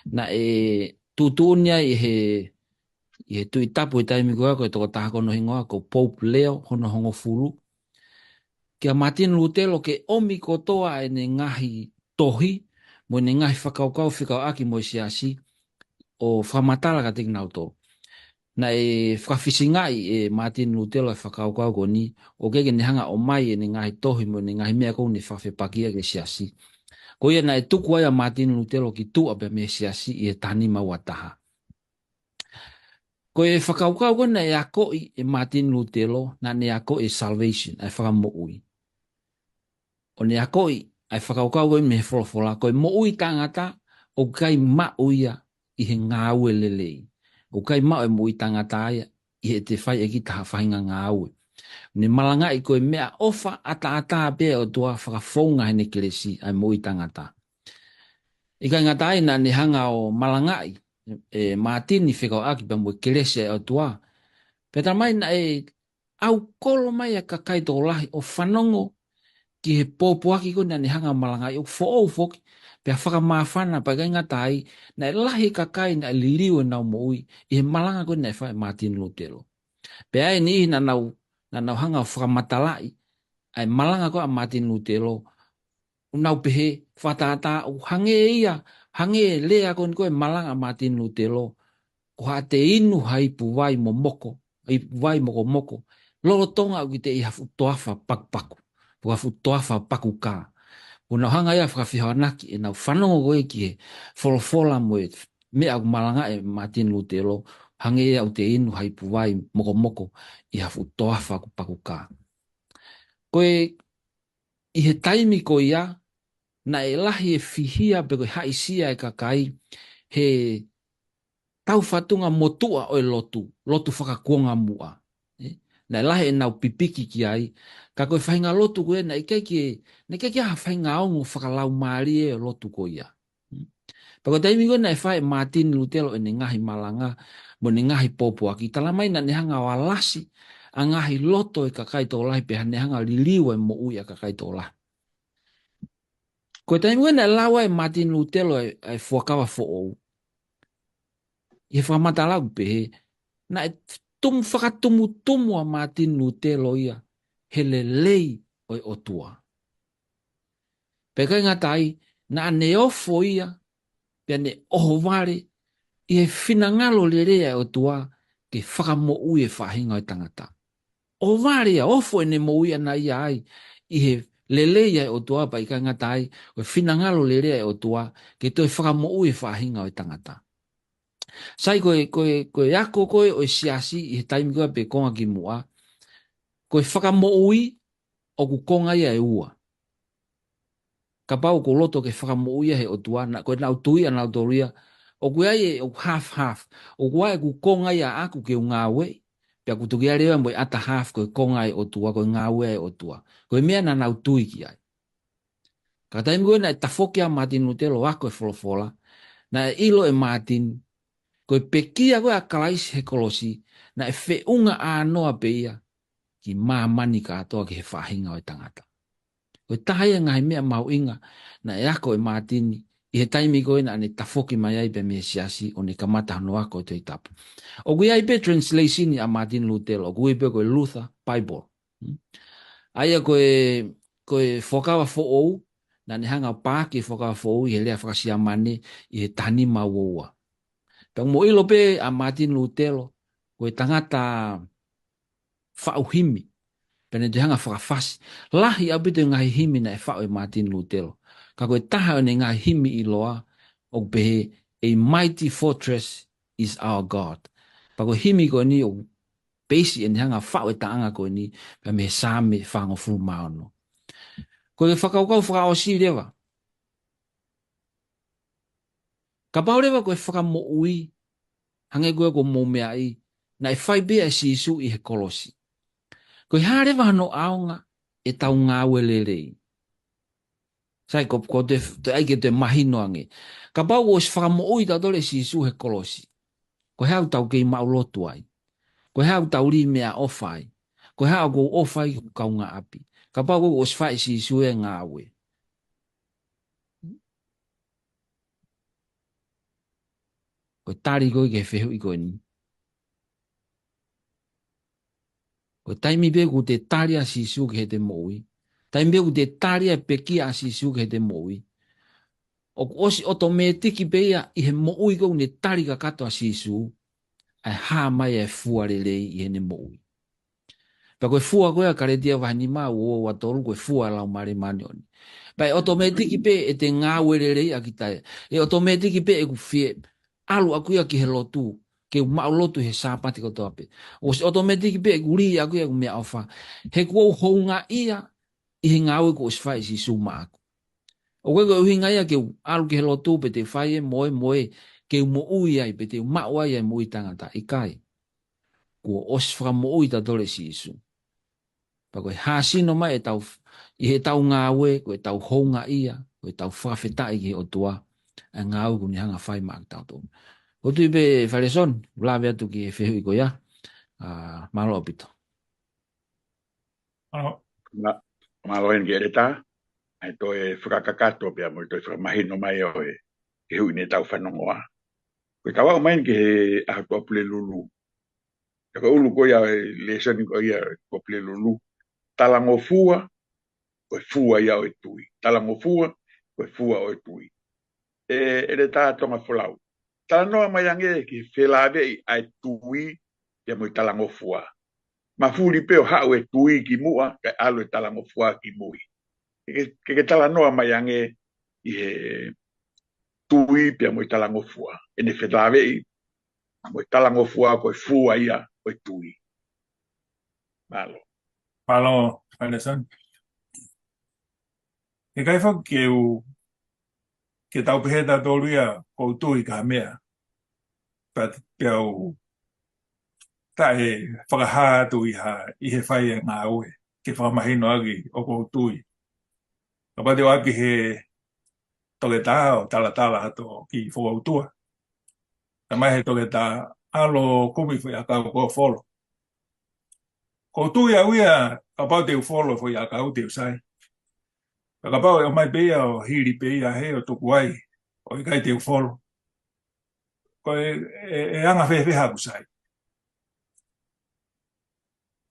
na e tutuunia i he tui tapu i taimi koe koe toko taha kono hingoa ko Pope Leo hono hongo furu. Kia Martin Lutero ke omi kotoa e ne ngahi tohi, mo ne ngahi whakaukau whikau aki mo i siasi o whamatala ka tiki nauto. Na e whakawhisingai e Martin Lutero e whakaukau ko ni o keke ne hanga o mai e ne ngahi tohi mo ne ngahi mea kou ne whawhepakia ke siasi. Ko ia na e tuku ai a Martin Lutero ki tu ape me siasi i e tani maua taha. Ko e whakaukau kona e ako e Martin Lutero, na ne ako e salvation, ai whakamoui. O ne ako ai whakaukau e me wholofola, ko e moui tangata, o kai mauia i he ngāue lelei. O kai mau e moui tangata aia, i he te whai e ki taha whahinga ngāue. Ne malanga i koe mea ofa ata pia o tua whakafonga hene keresi ai moui tangata. I kai ngata aina ne hanga o malangai, e Martin i whekau aki pa mo keresi o tua. Peta mai na e au kolo mai a kakai tō lahi o whanongo ki he pōpuaki ko ne hanga o malangai o who'ou foki. Pea whakamāwhana pa kai ngata ai na e lahi kakai na e liriu e nau moui i he malanga ko ne whae Martin Lutero. Pea e ni na nau hanga o whakamatalai ai malanga ko a Martin Lutero unau pehe whatata o hange ia, hange lea ko e malanga Martin Lutero o ha te inu hai puwai mo moko, i puwai moko moko, lolo tonga o ki te iha futoafa paku, pua futoafa paku ka. Unau hanga ia whakawhihawanaki e nau whanongo koe ki he wholofola mo e mea o malanga e Martin Lutero, hange ia o te inu hai puwai moko moko, iha futoafa paku ka. Koe i he taimi ko ia, na e lahi e whihia pe koe haisia e kakai, he tau whatunga motua o e lotu whakakuonga mua. Na e lahi e nau pipiki ki ai, ka koe whainga lotu koe, na keiki aha whainga aongo whakalau maari e lotu ko ia. Pa koe taimi koe na e whae Martin Lutero e ne ngahi malanga, mo ne ngahi pōpuaki, tala mai na ne hanga o alasi, a ngahi loto e kakai tō lahi, pe ne hanga liliwa e mo ui a kakai tō lahi. Koe taimi koe na e lawa e Martin Lutero e whuakawa who'ou. I he whamatalau pehe, na e whakatumu a Martin Lutero ia, he le lei o e otua. Pe kai ngatai, na ne ofo ia, pe ne oho ware, i he whinangalo le rea o tua, ke whakamo ui e whahinga o tangata. O ware ia, ofo e ne mo ui ana ia ai, i he lele ia o tua, pa i kai ngatai, o whinangalo le rea o tua, ke toi whakamo ui e whahinga o tangata. Sai koe ako koe o siasi i he taimi koe pe konga ki mua. Koe whakamo ui o ku konga ia e ua. Ka pau ko loto ke whakamo ui he o tua. Koe nau tui a nau toria. O koe ai e o half. O koe ai ku konga ia aku ke o ngā we. Pea ku tuki arewa mo i ata half koe konga ia o tua. Koe ngā we o tua. Koe mea na nau tui ki ai. Ka taimi koe na e tafoki a Martin Lutero ako e wholofola. Na e ilo e Martin koe pekia koe a kalaisi he kolosi, na e whiunga a noa pe ia, ki māmani katoa ki he whahinga o e tangata. Koe tahia ngahi mea mau inga, na e ako e Martin, i he taimi koe na ne tafoki mai ai pe me siasi, o ne kamata hano ako e toi tapu. O koe ai pe translation a Martin Lutero, o koe pe koe Luther Bible. Aia koe whokawa who'ou, na ne hanga pāki whokawa who'ou, i he lea whakasia mane, i he tanima woua. Pag mo ilo pe a Martin Lutero, koe tangata whauhimi, pene te hanga whakawhasi. Lahi apite ngahi himi na e whau e Martin Lutero. Ka koe taha o ne ngahi himi i loa, o pehe, a mighty fortress is our God. Pa koe himi koe ni o peisi e ne hanga whau e taanga koe ni, pa me sāme whango furu maono. Koe whakaukau whakaosi rewa. Ka pau rewa koe whakamo ui, hange koe ko mō mea i, na e whai bea e si isu i he kolosi. Koe hārewa hano aonga, e tau ngā welelei. Sai ko te aike te mahino ange. Ka pau o si whakamo ui tatore si isu he kolosi. Koe hau tau kei maulotu ai. Koe hau tau li mea ofai. Koe hau ko ofai ku kaunga api. Ka pau o si whai si isu e ngā awe. Koe tari koe ke whehu i koe ni. Koe taimi pe ku te tari a si isu ke he te moui. Taimi pe ku te tari a peki a si isu ke he te moui. O osi otometiki pe ia i he moui kou ne tari ka kato a si isu. Ai haa mai e fuare lei i he ne moui. Pa koe fua koe a karetia wahani maa ua watoru koe fua lau mare mani oni. Pa e otometiki pe e te ngā were rei a kitai. E otometiki pe e ku fie. Alu aku ia ki he lotu. ke mau lotu he sapati ko tope o se automatic be guri aku ya me alfa he ko honga ia I ngau ko sfai si suma aku o ko hinga ia ke alu ke lotu pe te fai moe ke mo ui ai pe te mau ai mo I tangata I kai ko osfra mo ui ta dole si su pa ko hasino mai tau I he tau ngawe ko tau honga ia ko tau frafeta I o tua ngau ko ni hanga fai mak tau to o tu be fareson la vea tu ki fe ko ya malo pito Malo en gereta ai to e frakakato pe mo to mahino mai o e ke hu ni tau whanongoa. Ko kawa mai ke a to ple lulu. Ko ulu ko ya le sani ko ya ko ple lulu. Talango fua ko fua ya o tui. Talango fua ko fua o tui. E ta tonga folau. Tano mai ange ki felave ai tui ya mo talango fua. Mafuri peo hao e tui ki mua ka alo e talango fua ki mui. Ke talanoa mai ange I he tui pia mo talango fua. E ne felave mo talango fua ko fua ia ko tui. Malo. Malo, Anderson. E kai wha ke tau pehe ta tōruia ko tui ka mea. Pia o ta e whakaha tui ha I he whai e ngā ue. Ke whakamahino agi o ko tui. Ka pate o aki he toke tā o tala hato ki whakautua. Ka mai he toke tā alo kumi whi a kau ko wholo. Ko tui a uia ka pau te u wholo whi a kau te usai. Ka pau o mai pea o hiri pea he o tuku ai o I kai te u wholo. Ko e anga whewheha kusai.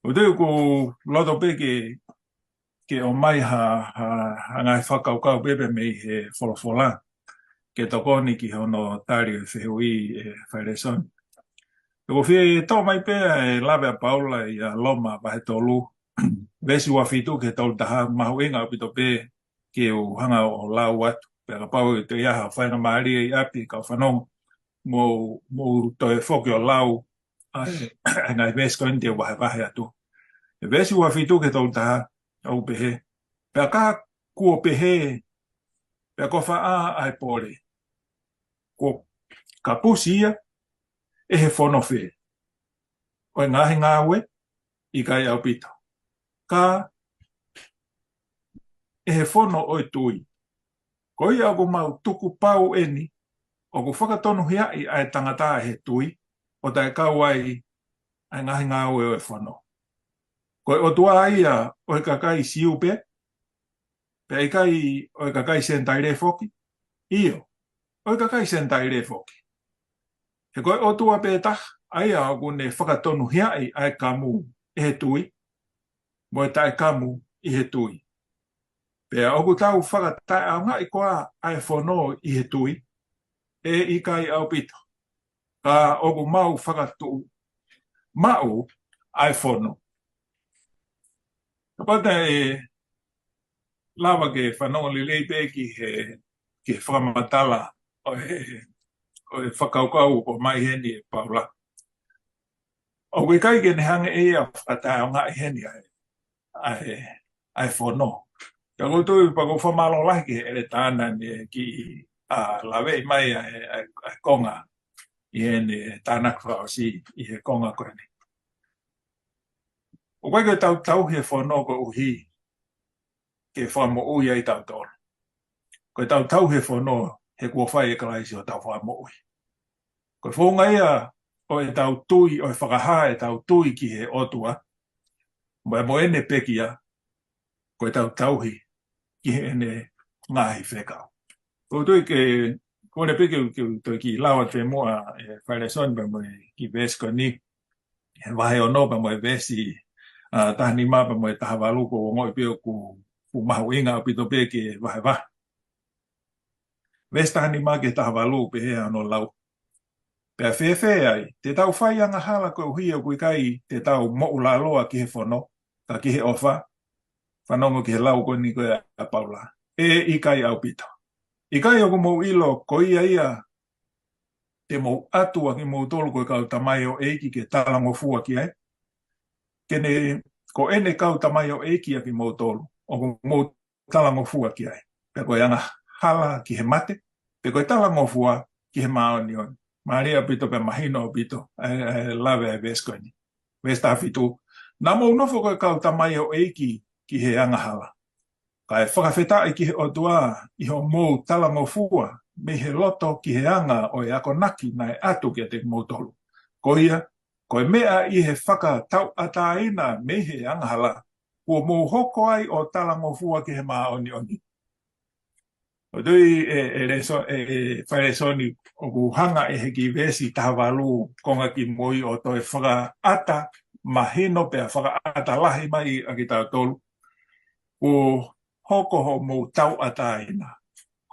O teo ko loto pe ke o mai ha ngai whakaukau pepe mei he wholofola. Ke tokoni ki hono tari e whehui e whaireson. Ko whi tō mai pea e lawe a paula I a loma pahe tolu. Vesi wa fitu ke tolu taha mahu inga upito pe ke o hanga o lau atu. Pea ka pau te iaha whaina maari e api ka whanong mo to e whoki o lau ai ngai vesko inte wahe atu. E vesi wa fitu ke tolu taha au pehe. Pea ka kuo pehe pea ko wha ai pore. Ko ka pusia e he whono whe. O e ngahi ngāwe I kai au pito. Ka e he whono o e tui. Ko ia o mau tuku pau eni o ku whakatonu hiai ai tangata he tui o tai kau ai ngahi ngāwe o e whono. Ko e o tua ia o e kakai siupe pe e kai o e kakai sentaire foki. Io, o e kakai sentaire foki. He koe o tua pe tah, aia o kune whakatonu hiai ai kamu I he tui, mo e tai kamu I he tui. Pea o ku tau whakatai au ngai koa ai whono I he tui, e I kai au pito. Ka o ku mau whakatu mau ai whono. Ka pata e lawa ke whanonga li leipe ki whakamatala o e whakaukau o mai heni e paula. O ke kai ke nehange e a whakatai o ngai heni ai whono. Ka koutu pa ko whamalo lahi ke ere tāna ni ki lawe I mai ai konga I heni tāna kwa o si I he konga koe ni. O kai ke tau he whono ko uhi ke whamo ui ai tau tōna. Ko tau he whono he kua whai e kalaisi o tau whamo ui. Ko whonga ia o e tau tui, o e whakaha e tau tui ki he otua, mo ene pekia, ko e tau tauhi ki he ene ngahi whekau. Ko tui ko ne peki ki lawa te mua e whaereson pa mo ki vesko ni, he wahe o no pa mo e vesi, tahani mā pa mo e tahawalu ko o ngoi pio ku mahu inga o pito peki e wahe wahe. Ves tahani mā ke tahawalu pe he ano lau. Pea whewhe ai, te tau whai anga hala ko uhi o kui kai te tau mo'ula loa ki he whono, ka ki he ofa, whanongo ki he lau ko ni koe a paula. E I kai au pito. I kai o ko mou ilo ko ia te mo atua ki mo tolu ko kau tamai o eiki ke talango fua ki ai. Kene ko ene kau tamai o eiki ki mo tolu. O ko mo talango fua ki ai. Pe ko yanga hala ki he mate. Pe ko talango fua ki he maoni on. Maria pito pe mahino pito. Lave e veskoini. Vesta fitu. Namo unofo ko kau tamai o eiki ki he anga hala. Kai whakawheta i ki he otua i ho mō talango fua me he loto ki he anga o e ako naki nai atu ki a te mō tolu. Ko ia, ko e mea i he whaka tau ataina me he angahala ua mō hoko ai o talango fua ki he maoni oni. O tui whaere soni o ku hanga e he ki vesi tawalu konga ki moi o toi whaka ata mahino pea whaka ata lahi mai a ki tau tolu. O hoko ho mō tau ataina.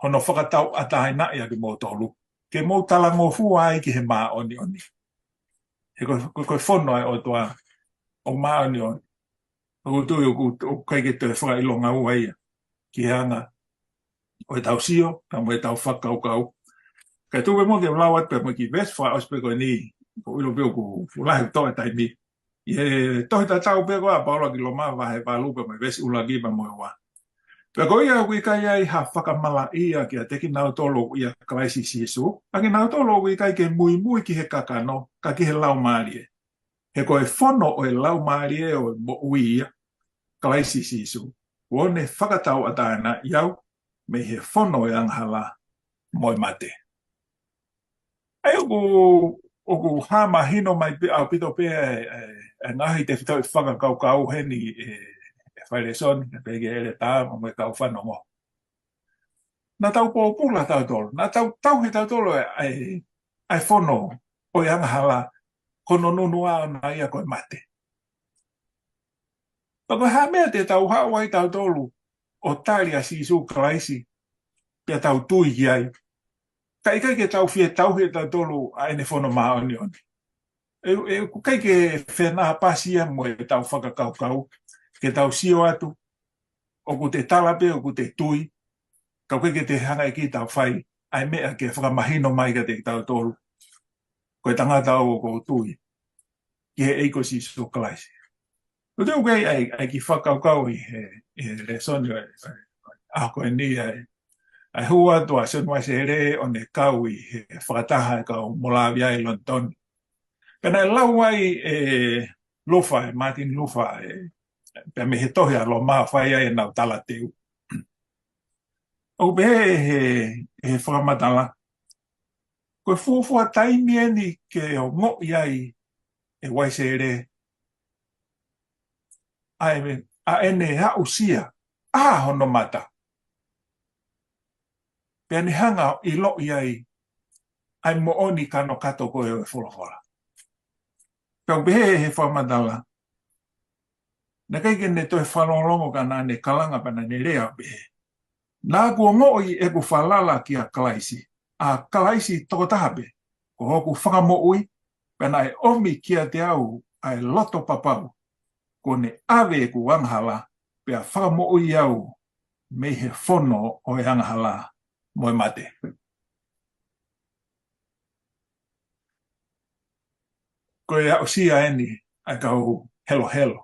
Hono whakatau ataina ia ki mō tolu. Ke mō talango fua ai ki he maoni oni. He koe whono ai o toa o maoni oni. O tui o kai ke te whakailonga ua ia. Ki he anga o e tau sio, ka mo e tau whakaukau. Kai tuwe mo ke lau atu pe mo ki ves wha ospe koe ni. Ko ilo pio ku lahi toa taimi. Ie tohi ta tau pe koa paula ki lo maa vahe palupe mo ves ulagi pa mo e wa. Peko ia wikai ai ha whakamala ia ki a teki nau tolo ia klaisi sisu. Aki nau tolo wikai ke mui ki he kakano, ka ki he lau maarie. He koe whono o e lau maarie o mo ui ia klaisi sisu. Wone whakatau ataina iau me he whono e anghala moi mate. Ai oku hama hino mai au pito pe ngahi te whitau whakakaukau heni whaere soni, pege ere tā, mo kau whanongo. Nā tau pōpula tau tolo, nā tau he tau tolo ai whono o i angahala kono nunua o nā ia koe mate. Pako ha mea te tau hawai tau tolo o talia sisu klaisi pia tau tui ki ai. Kai ke tau fie tau he tau tolo a ene whono maoni oni. Kai ke whenā pasia mo e tau whakakaukau. Ke tau sio atu, o ku te talape, o ku te tui, kau ke te hanga ki tau whai, ai mea ke whakamahino mai ka te tau tolu. Koe tangata o ko tui, ki he eiko si so klaisi. O te ukei ai ki whakaukau i he le soni, a koe ni ai hua tua senwai se re o ne kau i he whakataha e kau molawia i London. Pena lau ai Lufa, Martin Lufa, pe me he tohi alo maa whai ai nau tala teu. O be he whakamatala. Koe fuafua taimi eni ke o ngo iai e waise ere. A ene ha usia. Hono mata. Pe ane hanga i lo iai ai mo oni kano kato koe o e wholofola. Pe o be he whakamatala. Na kai ke ne toi whalongongo ka nā ne kalanga pana ne rea be. Nā kua ngoi e ku whalala ki a kalaisi. A kalaisi toko tahape. Ko hoku whakamo ui. Pena e omi ki a te au ai loto papau. Ko ne awe ku anghala. Pea whakamo ui au me he whono o e anghala moi mate. Ko e au sia eni ai kau helo helo.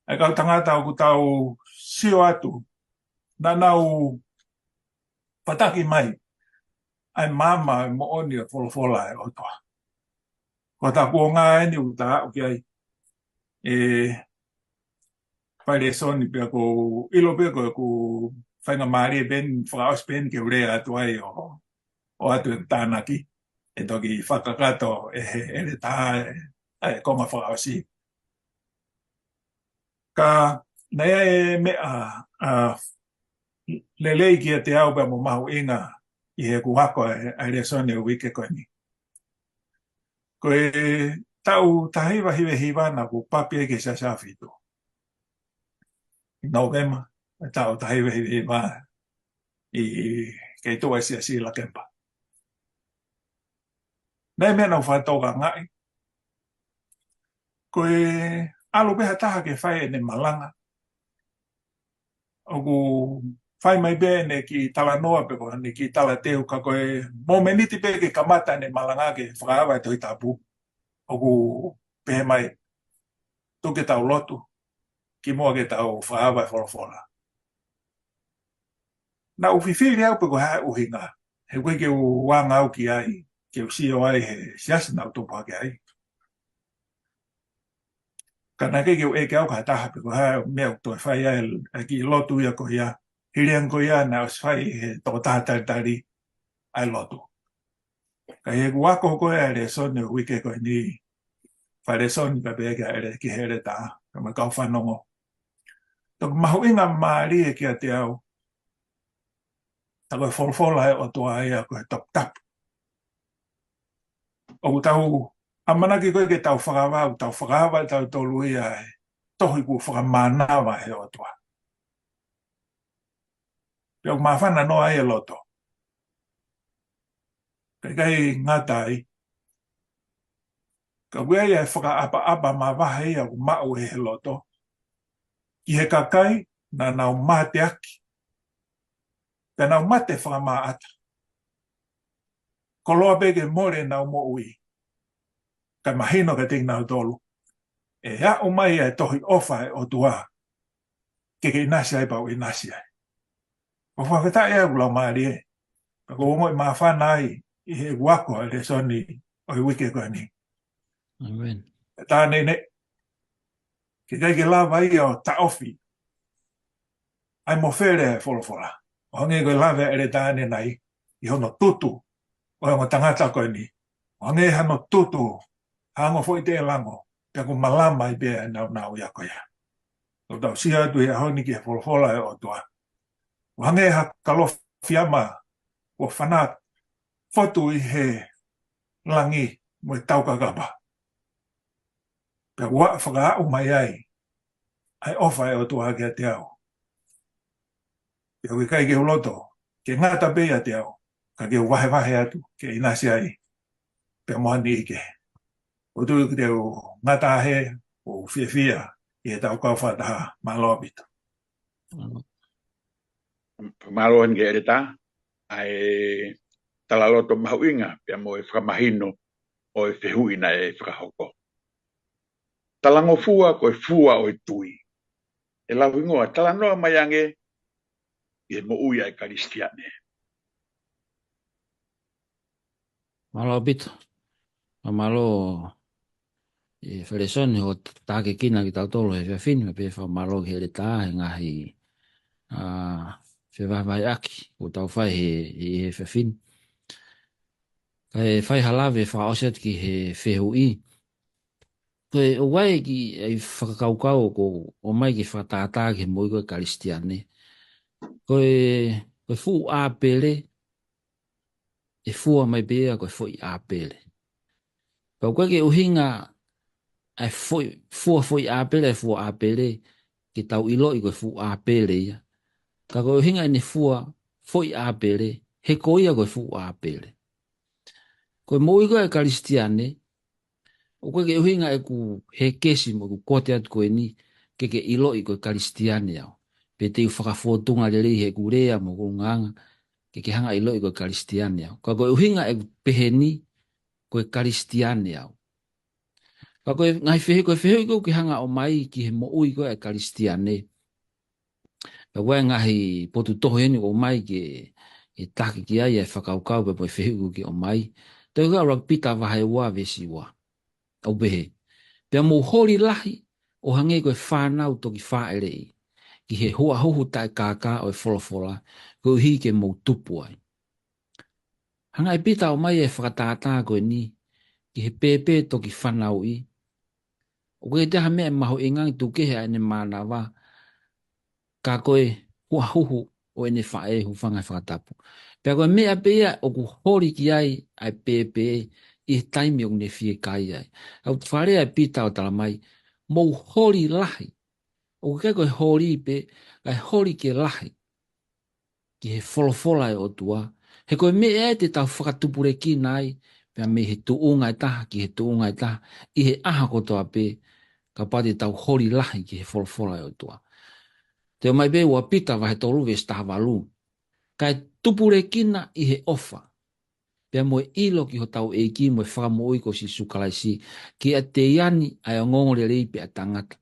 Ai kau tangata o ku tau sio atu, na nau pataki mai, ai mama mo oni o wholofola e otoa. Ko ta kua ngā eni u ta au ki ai, whaere soni pia ko ilo pia ko whainga maari ben, whakaos ben ke urea atu ai o atu e tānaki, e toki whakakato e re tā e konga whakaosi. Ka nea e mea lelei ki a te au pa mo mahu inga i he kuhako e resone o wike koe ni. Koe tau tahiwa hiwe hiwana ku papi e ke sasafitu. Novema, tau tahiwa hiwe hiwana i kei tua si a sila kempa. Nei mea nau whatoka ngai. Koe alu beha taha ke whae ne malanga. O ku Whai mai bene ki tala noa pe ko ni ki tala teo ka koe momeniti pe ke kamata ne malanga ke whakawa toi tapu. Oku pe mai tuke tau lotu ki mua ke tau whakawa whorofora. Na uwhiwhiri au pe ko hae uhinga. He koe ke u wanga au ki ai. Ke u sio ai he siasi na utupu hake ai. Kana ke u eke au ka taha pe ko hae mea toi whai ai ki lotu ia ko ia. Hirian ko ia na whai he toko taha taritari ai lotu. Ka he wako ko e re son ne wike ko ni whare son ka pe ke ere ki here ta ka ma kau whanongo. Tok mahu inga maari e ki a te au. Ta koe wholwhola e o toa ai a koe top tap. O tau amanaki koe ke tau whakawa tau tolu ia e tohi ku whakamanawa he o toa. Peo mawhana no ai e loto. Kai ngatai. Ka wea ia e whakaapa ma waha ia ku mau he loto. Ki he kakai na nau mate aki. Ka nau mate whakama ata. Ko loa peke more nau mo ui. Ka mahino ka ting nau tolu. E hea o mai e tohi ofa e o tua. Ke inasi ai pau inasi ai. Ko whakata e au lau maari e. Ka ko ongo i mawhana ai i he wako e le soni o i wike koe ni. Amen. Tā nene. Ke kai ke lawa i o ta ofi. Ai mo where e wholofora. O hange koe lawa e le tāne nai. I hono tutu. O hango tangata koe ni. O hange hano tutu. Hango fo i te lango. Pea ko malama i bea nau ia koe. O tau sia tu i ahoni ki he wholofora e o tua. O hange ha kalofi ama. O whanat. Fotu i he langi. Mo i tau kakapa. Pea ua whakaau mai ai. Ai ofa e o tua ki a te au. Pea ui kai ke uloto. Ke ngata bea te au. Ka ke wahe atu. Ke inasi ai. Pea mohani ike. O tu ki te u ngata he. O fia. I e tau kau whataha. Maloa bitu. Pamaloan ke ere tā. Ai talaloto mahuinga. Pea mo e whakamahino. O e whihuina e whakahoko. Talango fua ko e fua o e tui. E lau ingoa, talanoa mai ange i mo uia e karistiane. Malo bito. Malo e wharesone o tāke kina ki tau tolo he whiawhini, pe whamalo ki hele tā he ngahi whewahwai aki o tau whai he whiawhini. Kai whai halawe whaoset ki he whehui. Koe o wai ki ai whakakaukau o mai ki whatātā ki moi koe karistiane. Koe fu āpere, e fua mai bea koe foi āpere. Pau koe ke uhinga ai fua āpere ki tau ilo i koe fu āpere ia. Ka koe uhinga ine fua foi āpere, he koia koe fu āpere. Koe moi koe karistiane, o koe ke uhinga e ku he kesi mo ku kote atu koe ni ke ilo i koe karistiane au. Pe te u whakafotunga le he kurea mo ku nganga ke hanga ilo i koe karistiane au. Ka koe uhinga e pehe ni koe karistiane au. Ka koe ngai whehe koe ki hanga o mai ki he mo ui koe e karistiane. Ka koe ngahi potu toho heni o mai ki e taki ki ai e whakaukau pe poi whehe koe ki o mai. Te koe rak pita wahai ua vesi ua. Au behe. Pea mo hori lahi o hange koe whanau toki whaere i. Ki he hua hohu tai kaka o e wholawhola, koe hi ke mou tupu ai. Hanga e pita o mai e whakatātā koe ni, ki he pepe toki whanau i. O koe te ha mea maho ingangi tu kehe ane mana wā, ka koe hua hohu o ene whae hu whangai whakatapu. Pea koe mea pea o ku hori ki ai ai pepe i taimi o ne fie kai ai. Au whare ai pita o tala mai, mou hori lahi. O ke koe hori pe, ai hori ke lahi. Ki he wholawhola e o tua. He koe me e te tau whakatupure ki nai, pia me he tuunga e taha ki he tuunga e taha, i he aha kotoa pe, ka pati tau hori lahi ki he wholawhola e o tua. Te mai be ua pita vahe tolu ve stahavalu. Kai tupure kina i he ofa. Pea moe ilo ki ho tau eiki moe whakamooi ko si sukalaisi. Ki a te iani ai o ngongore rei pe a tangata.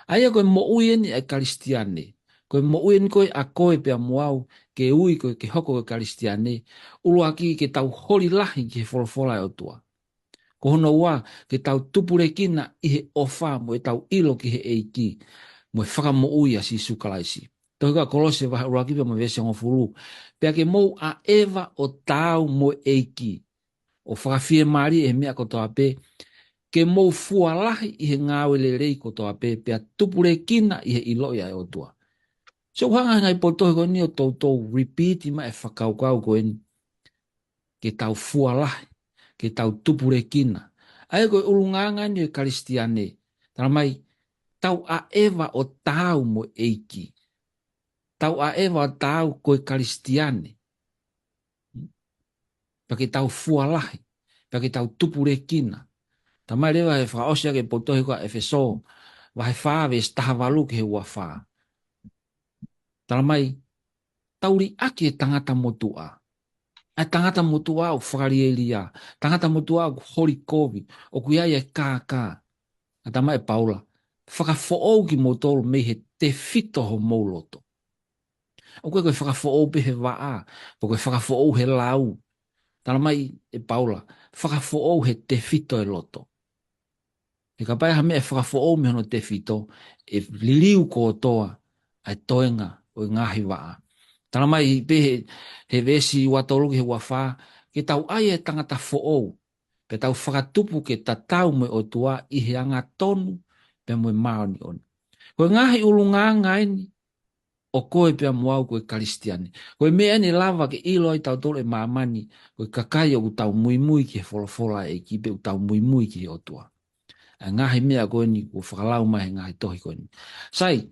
Aia koe mo uieni ai karistiane. Koe mo uieni koe a koe pea moau ke ui koe ke hoko koe karistiane. Ulua ki ke tau hori lahi ki he wholofola e o tua. Ko hono ua ke tau tupure kina i he ofa mo e tau ilo ki he eiki. Mo e whakamo ui a si sukalaisi. Tohi ka kolose vahe ulua ki pea mo vese ngofuru. Pea ke mou a eva o tau mo eiki. O whakawhie maari e mea kotoa pe. Ke mou fua lahi i he ngāwele rei kotoa pe. Pea tupure kina i he ilo ia e o tua. So hanga ngai potohi ko ni o tautou repeat i ma e whakaukau ko ni. Ke tau fua lahi. Ke tau tupure kina. Ai koe ulunganga ni e karistiane. Tana mai, tau a eva o tau mo eiki. Tau a eva o tau koe karistiane. Pake tau fua lahi. Pake tau tupure kina. Tana mai rewa e whakaosia ke potohi ko a efeso. Wahe whaa ve stahavalu ke he ua whaa. Tana mai, tauri aki e tangata motua. Ai tangata motua o whakarieria. Tangata motua o hori kovi. O kuiai e kākā. Tana mai Paula. Whakafoou ki motoro mei he te fito ho mauloto. O koe koe whakafoou pe he waa. Po koe whakafoou he lau. Tana mai e Paula. Whakafoou he te fito e loto. E ka pai ha mea whakafoou me hono te fito. E liliu ko toa. Ai toenga o ngahi waa. Tana mai pe he vesi watoro ki he wawha. Ke tau ai e tangata foou. Pe tau whakatupu ke tatau me o tua i he anga tonu. Pe moe maoni on. Koe ngahi ulunga ngaini. O koe pia moau koe karistiane. Koe mea ni lava ke ilo ai tau tole maamani. Koe kakai o tau mui mui ki he wholofola e ki pe tau mui mui ki he o tua. A ngahi mea koe ni ko whakalau mai ngahi tohi koe ni. Sai,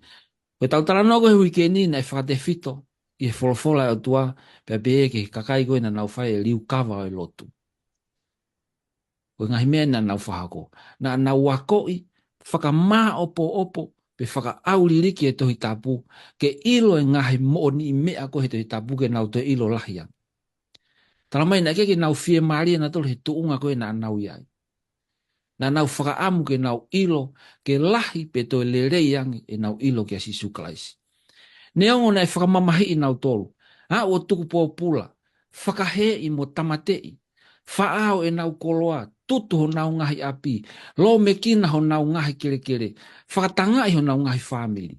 koe tau tarano koe hui ke ni na e whakate fito. I he wholofola e o tua. Pea pe e ke kakai koe na nau whai e liu kawa e lotu. Koe ngahi mea na nau whahako. Na nau wakoi. Whakamaa opo pe whaka auliriki e tohi tapu ke ilo e ngahi mooni i mea ko he tohi tapu ke nau te ilo lahia. Tala mai na ke nau fie maria na tolu he tuunga ko e na nau iai. Na nau whaka amu ke nau ilo ke lahi pe toi le rei angi e nau ilo ke asisu kalaisi. Neongo na e whakamamahi i nau tolu. Ha o tuku pōpula. Whakahe i mo tamatei. Whaao e nau koloa. Tutu ho nau ngahi api. Lo me kina ho nau ngahi kere kere. Whakatanga i ho nau ngahi family.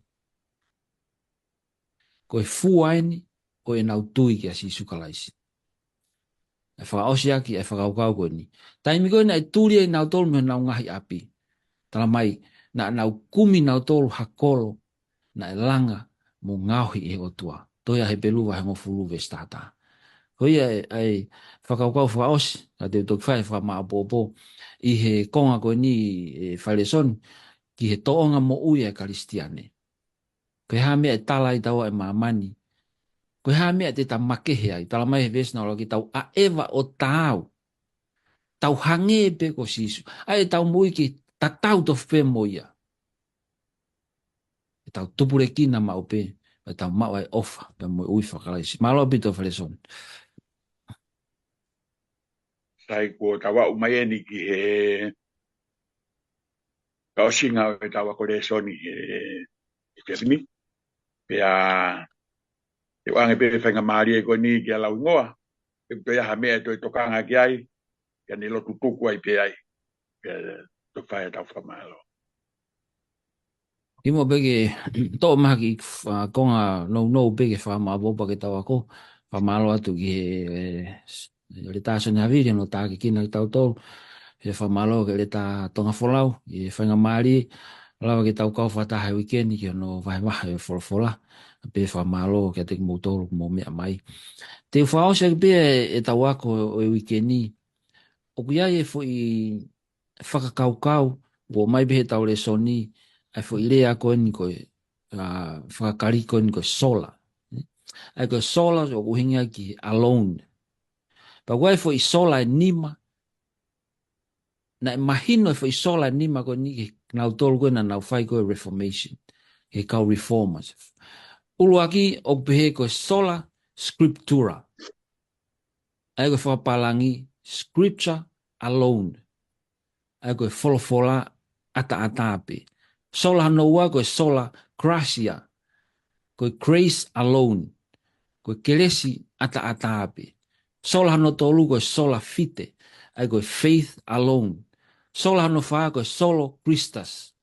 Ko e fuaini o e nau tui ki a si sukalaisi. E whakaosi aki e whakaukau koe ni. Taimi koe na e turi e nau tolu me nau ngahi api. Tala mai na nau kumi nau tolu hakolo na e langa mo ngauhi e o tua. Toia he peluwa he ngofulu vestata. Hoi ai whakaukau whakaosi. Ka te toki whai whakamā popo. I he konga koe ni e whalesoni. Ki he toonga mo ui e karistiane. Koe haa mea e tala i taua e maamani. Koe haa mea te ta makehe ai. Tala mai he vesna ola ki tau a eva o tau. Tau hange pe ko sisu. Ai tau mui ki tatau to whe moia. E tau tupure kina mau pe. E tau mau ai ofa. Pe moi ui whakalaisi. Malo pito whalesoni. Sai ko tawa umai ni ki he ka singa e tawa ko le soni e Jeremy pea e wange pe whenga maari e ko ni ki ala ngoa e to ya hame to tokanga ki ai ya ni lo tutuku ai pe ai pea to fai ta famalo Imo bege to maki konga no bege fama boba ke tawa ko famalo atu ki le taso na video no ta ki kina tau tau he famalo ke le ta tonga folau e whenga maari lawa ke tau kau whata hai weekend ki no vai wahe fola pe famalo ke te motor mo mea mai te whao se pe e tau ako o weekend ni o kuia e fo i whakakaukau o mai behe tau le soni ai fo i le ako ni ko whakakari ko ni ko sola ai ko sola o kuhinga ki alone pa wai fo i sola nima na imagino fo i sola nima ko ni nau tolu ko na nau fai ko reformation he kau reformers Uluaki o pehe ko sola scriptura. Ai ko whapalangi scripture alone. Ai ko wholofola ata ape. Sola hanoa ko sola gracia. Ko grace alone. Ko kelesi ata ape. Sola hano tolu ko sola fite. Ai ko faith alone. Sola hano wha ko solo Christus.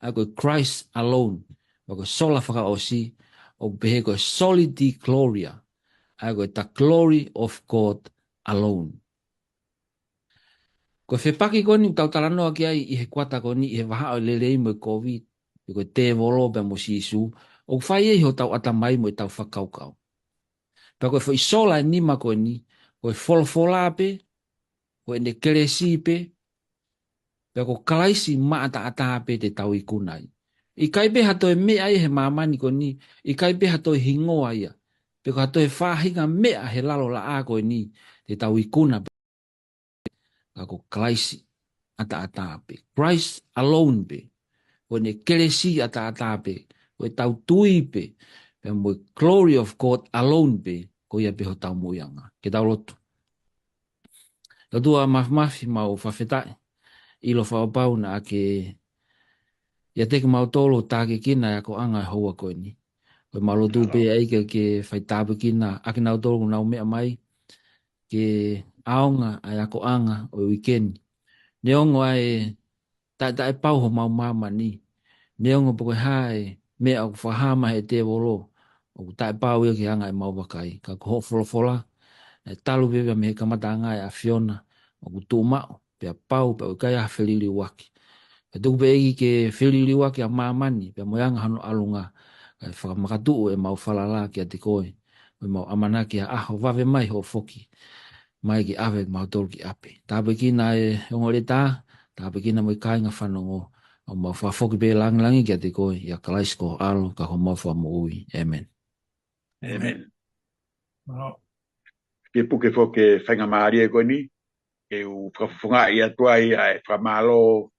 Ai ko Christ alone. Ko sola whakaosi o pehe ko solidi gloria. Ai ko the glory of God alone. Ko whepaki koni tau talanoa ki ai i he kuata koni i he waha o lelei mo i COVID. I ko te volo pe mo sisu. O whai e ho tau atamai mo i tau whakaukau. Pea koe whai sola e nima koe ni, koe wholofola pe, koe ne keresi pe, pea ko kalaisi maata ata pe te tau i kunai. I kai pe hato e mea i he mamani koe ni, i kai pe hato e hingoa ia, pe ko hato e whahinga mea he lalo la a koe ni, te tau i kuna pe, ko kalaisi ata pe. Christ alone pe, koe ne keresi ata pe, koe tau tui pe, pe mo glory of God alone pe, ko ia pe ho tau moianga. Ke tau lotu. Ka tua mafi mau whawhetai. I lo whapau na ake ia teke mau tolo tāke kina ko anga e hoa koe ni. Koe malo tu pe eike ke whaitāpu kina ake nau tolo nau mea mai ke aonga ai ako anga o weekend. Neongo ai tai pau ho mau mama ni. Neongo poke hae mea o whahama he te wolo. O tai pau ia ke anga e mau wakai. Ka ko fola. E talu bebe me he kamata anga e a Fiona. O kutu mao. Pea pau pe o kai a whelili waki. Pe tuku pe eki ke whelili waki a mamani. Pea moyanga hano alunga. Kai whakamakatu e mau whalala ki a te koe. O mau amanaki a aho wave mai ho foki. Mai ki awe mau tolu ki ape. Tāpe kina e hongore tā. Tāpe kina mo i kāinga whanongo. O mau whafoki pe langi ki a te koe. Ia kalaisko alo ka ho mau whamu ui. Amen. Amen. Wow. Ke puke fo ke whainga maari e koe ni, ke u whawhunga i atua i a e whamalo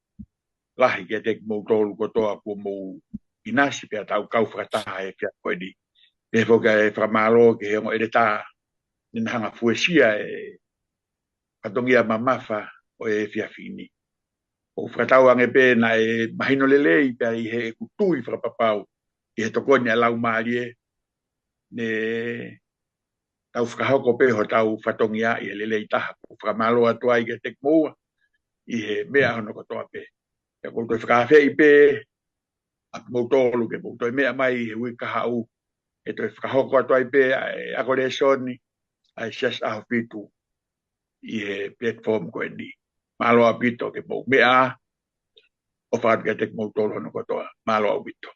lahi ke te mou tolu kotoa kua mou inasi pia tau kau whakataha e kia koe ni. Ke fo ke whamalo ke hengo ere tā nina hanga fuesia e katongia mamafa o e fiafini. O whakatau ange pe na e mahino lelei pia i he kutui whakapapau i he tokoni a lau maari e ne tau whakahoko pe ho tau whatongia i he lelei taha. O whakamalo atua i ke tek moua i he mea hono kotoa pe. Ia koutou whakawhei pe a moutolu ke moutoi mea mai i he wika hau. E toi whakahoko atua i pe a kore soni a sias aho pitu i he platform koe ni. Malo a pito ke mou mea o whakatu ke tek moutolu hono kotoa. Malo a pito.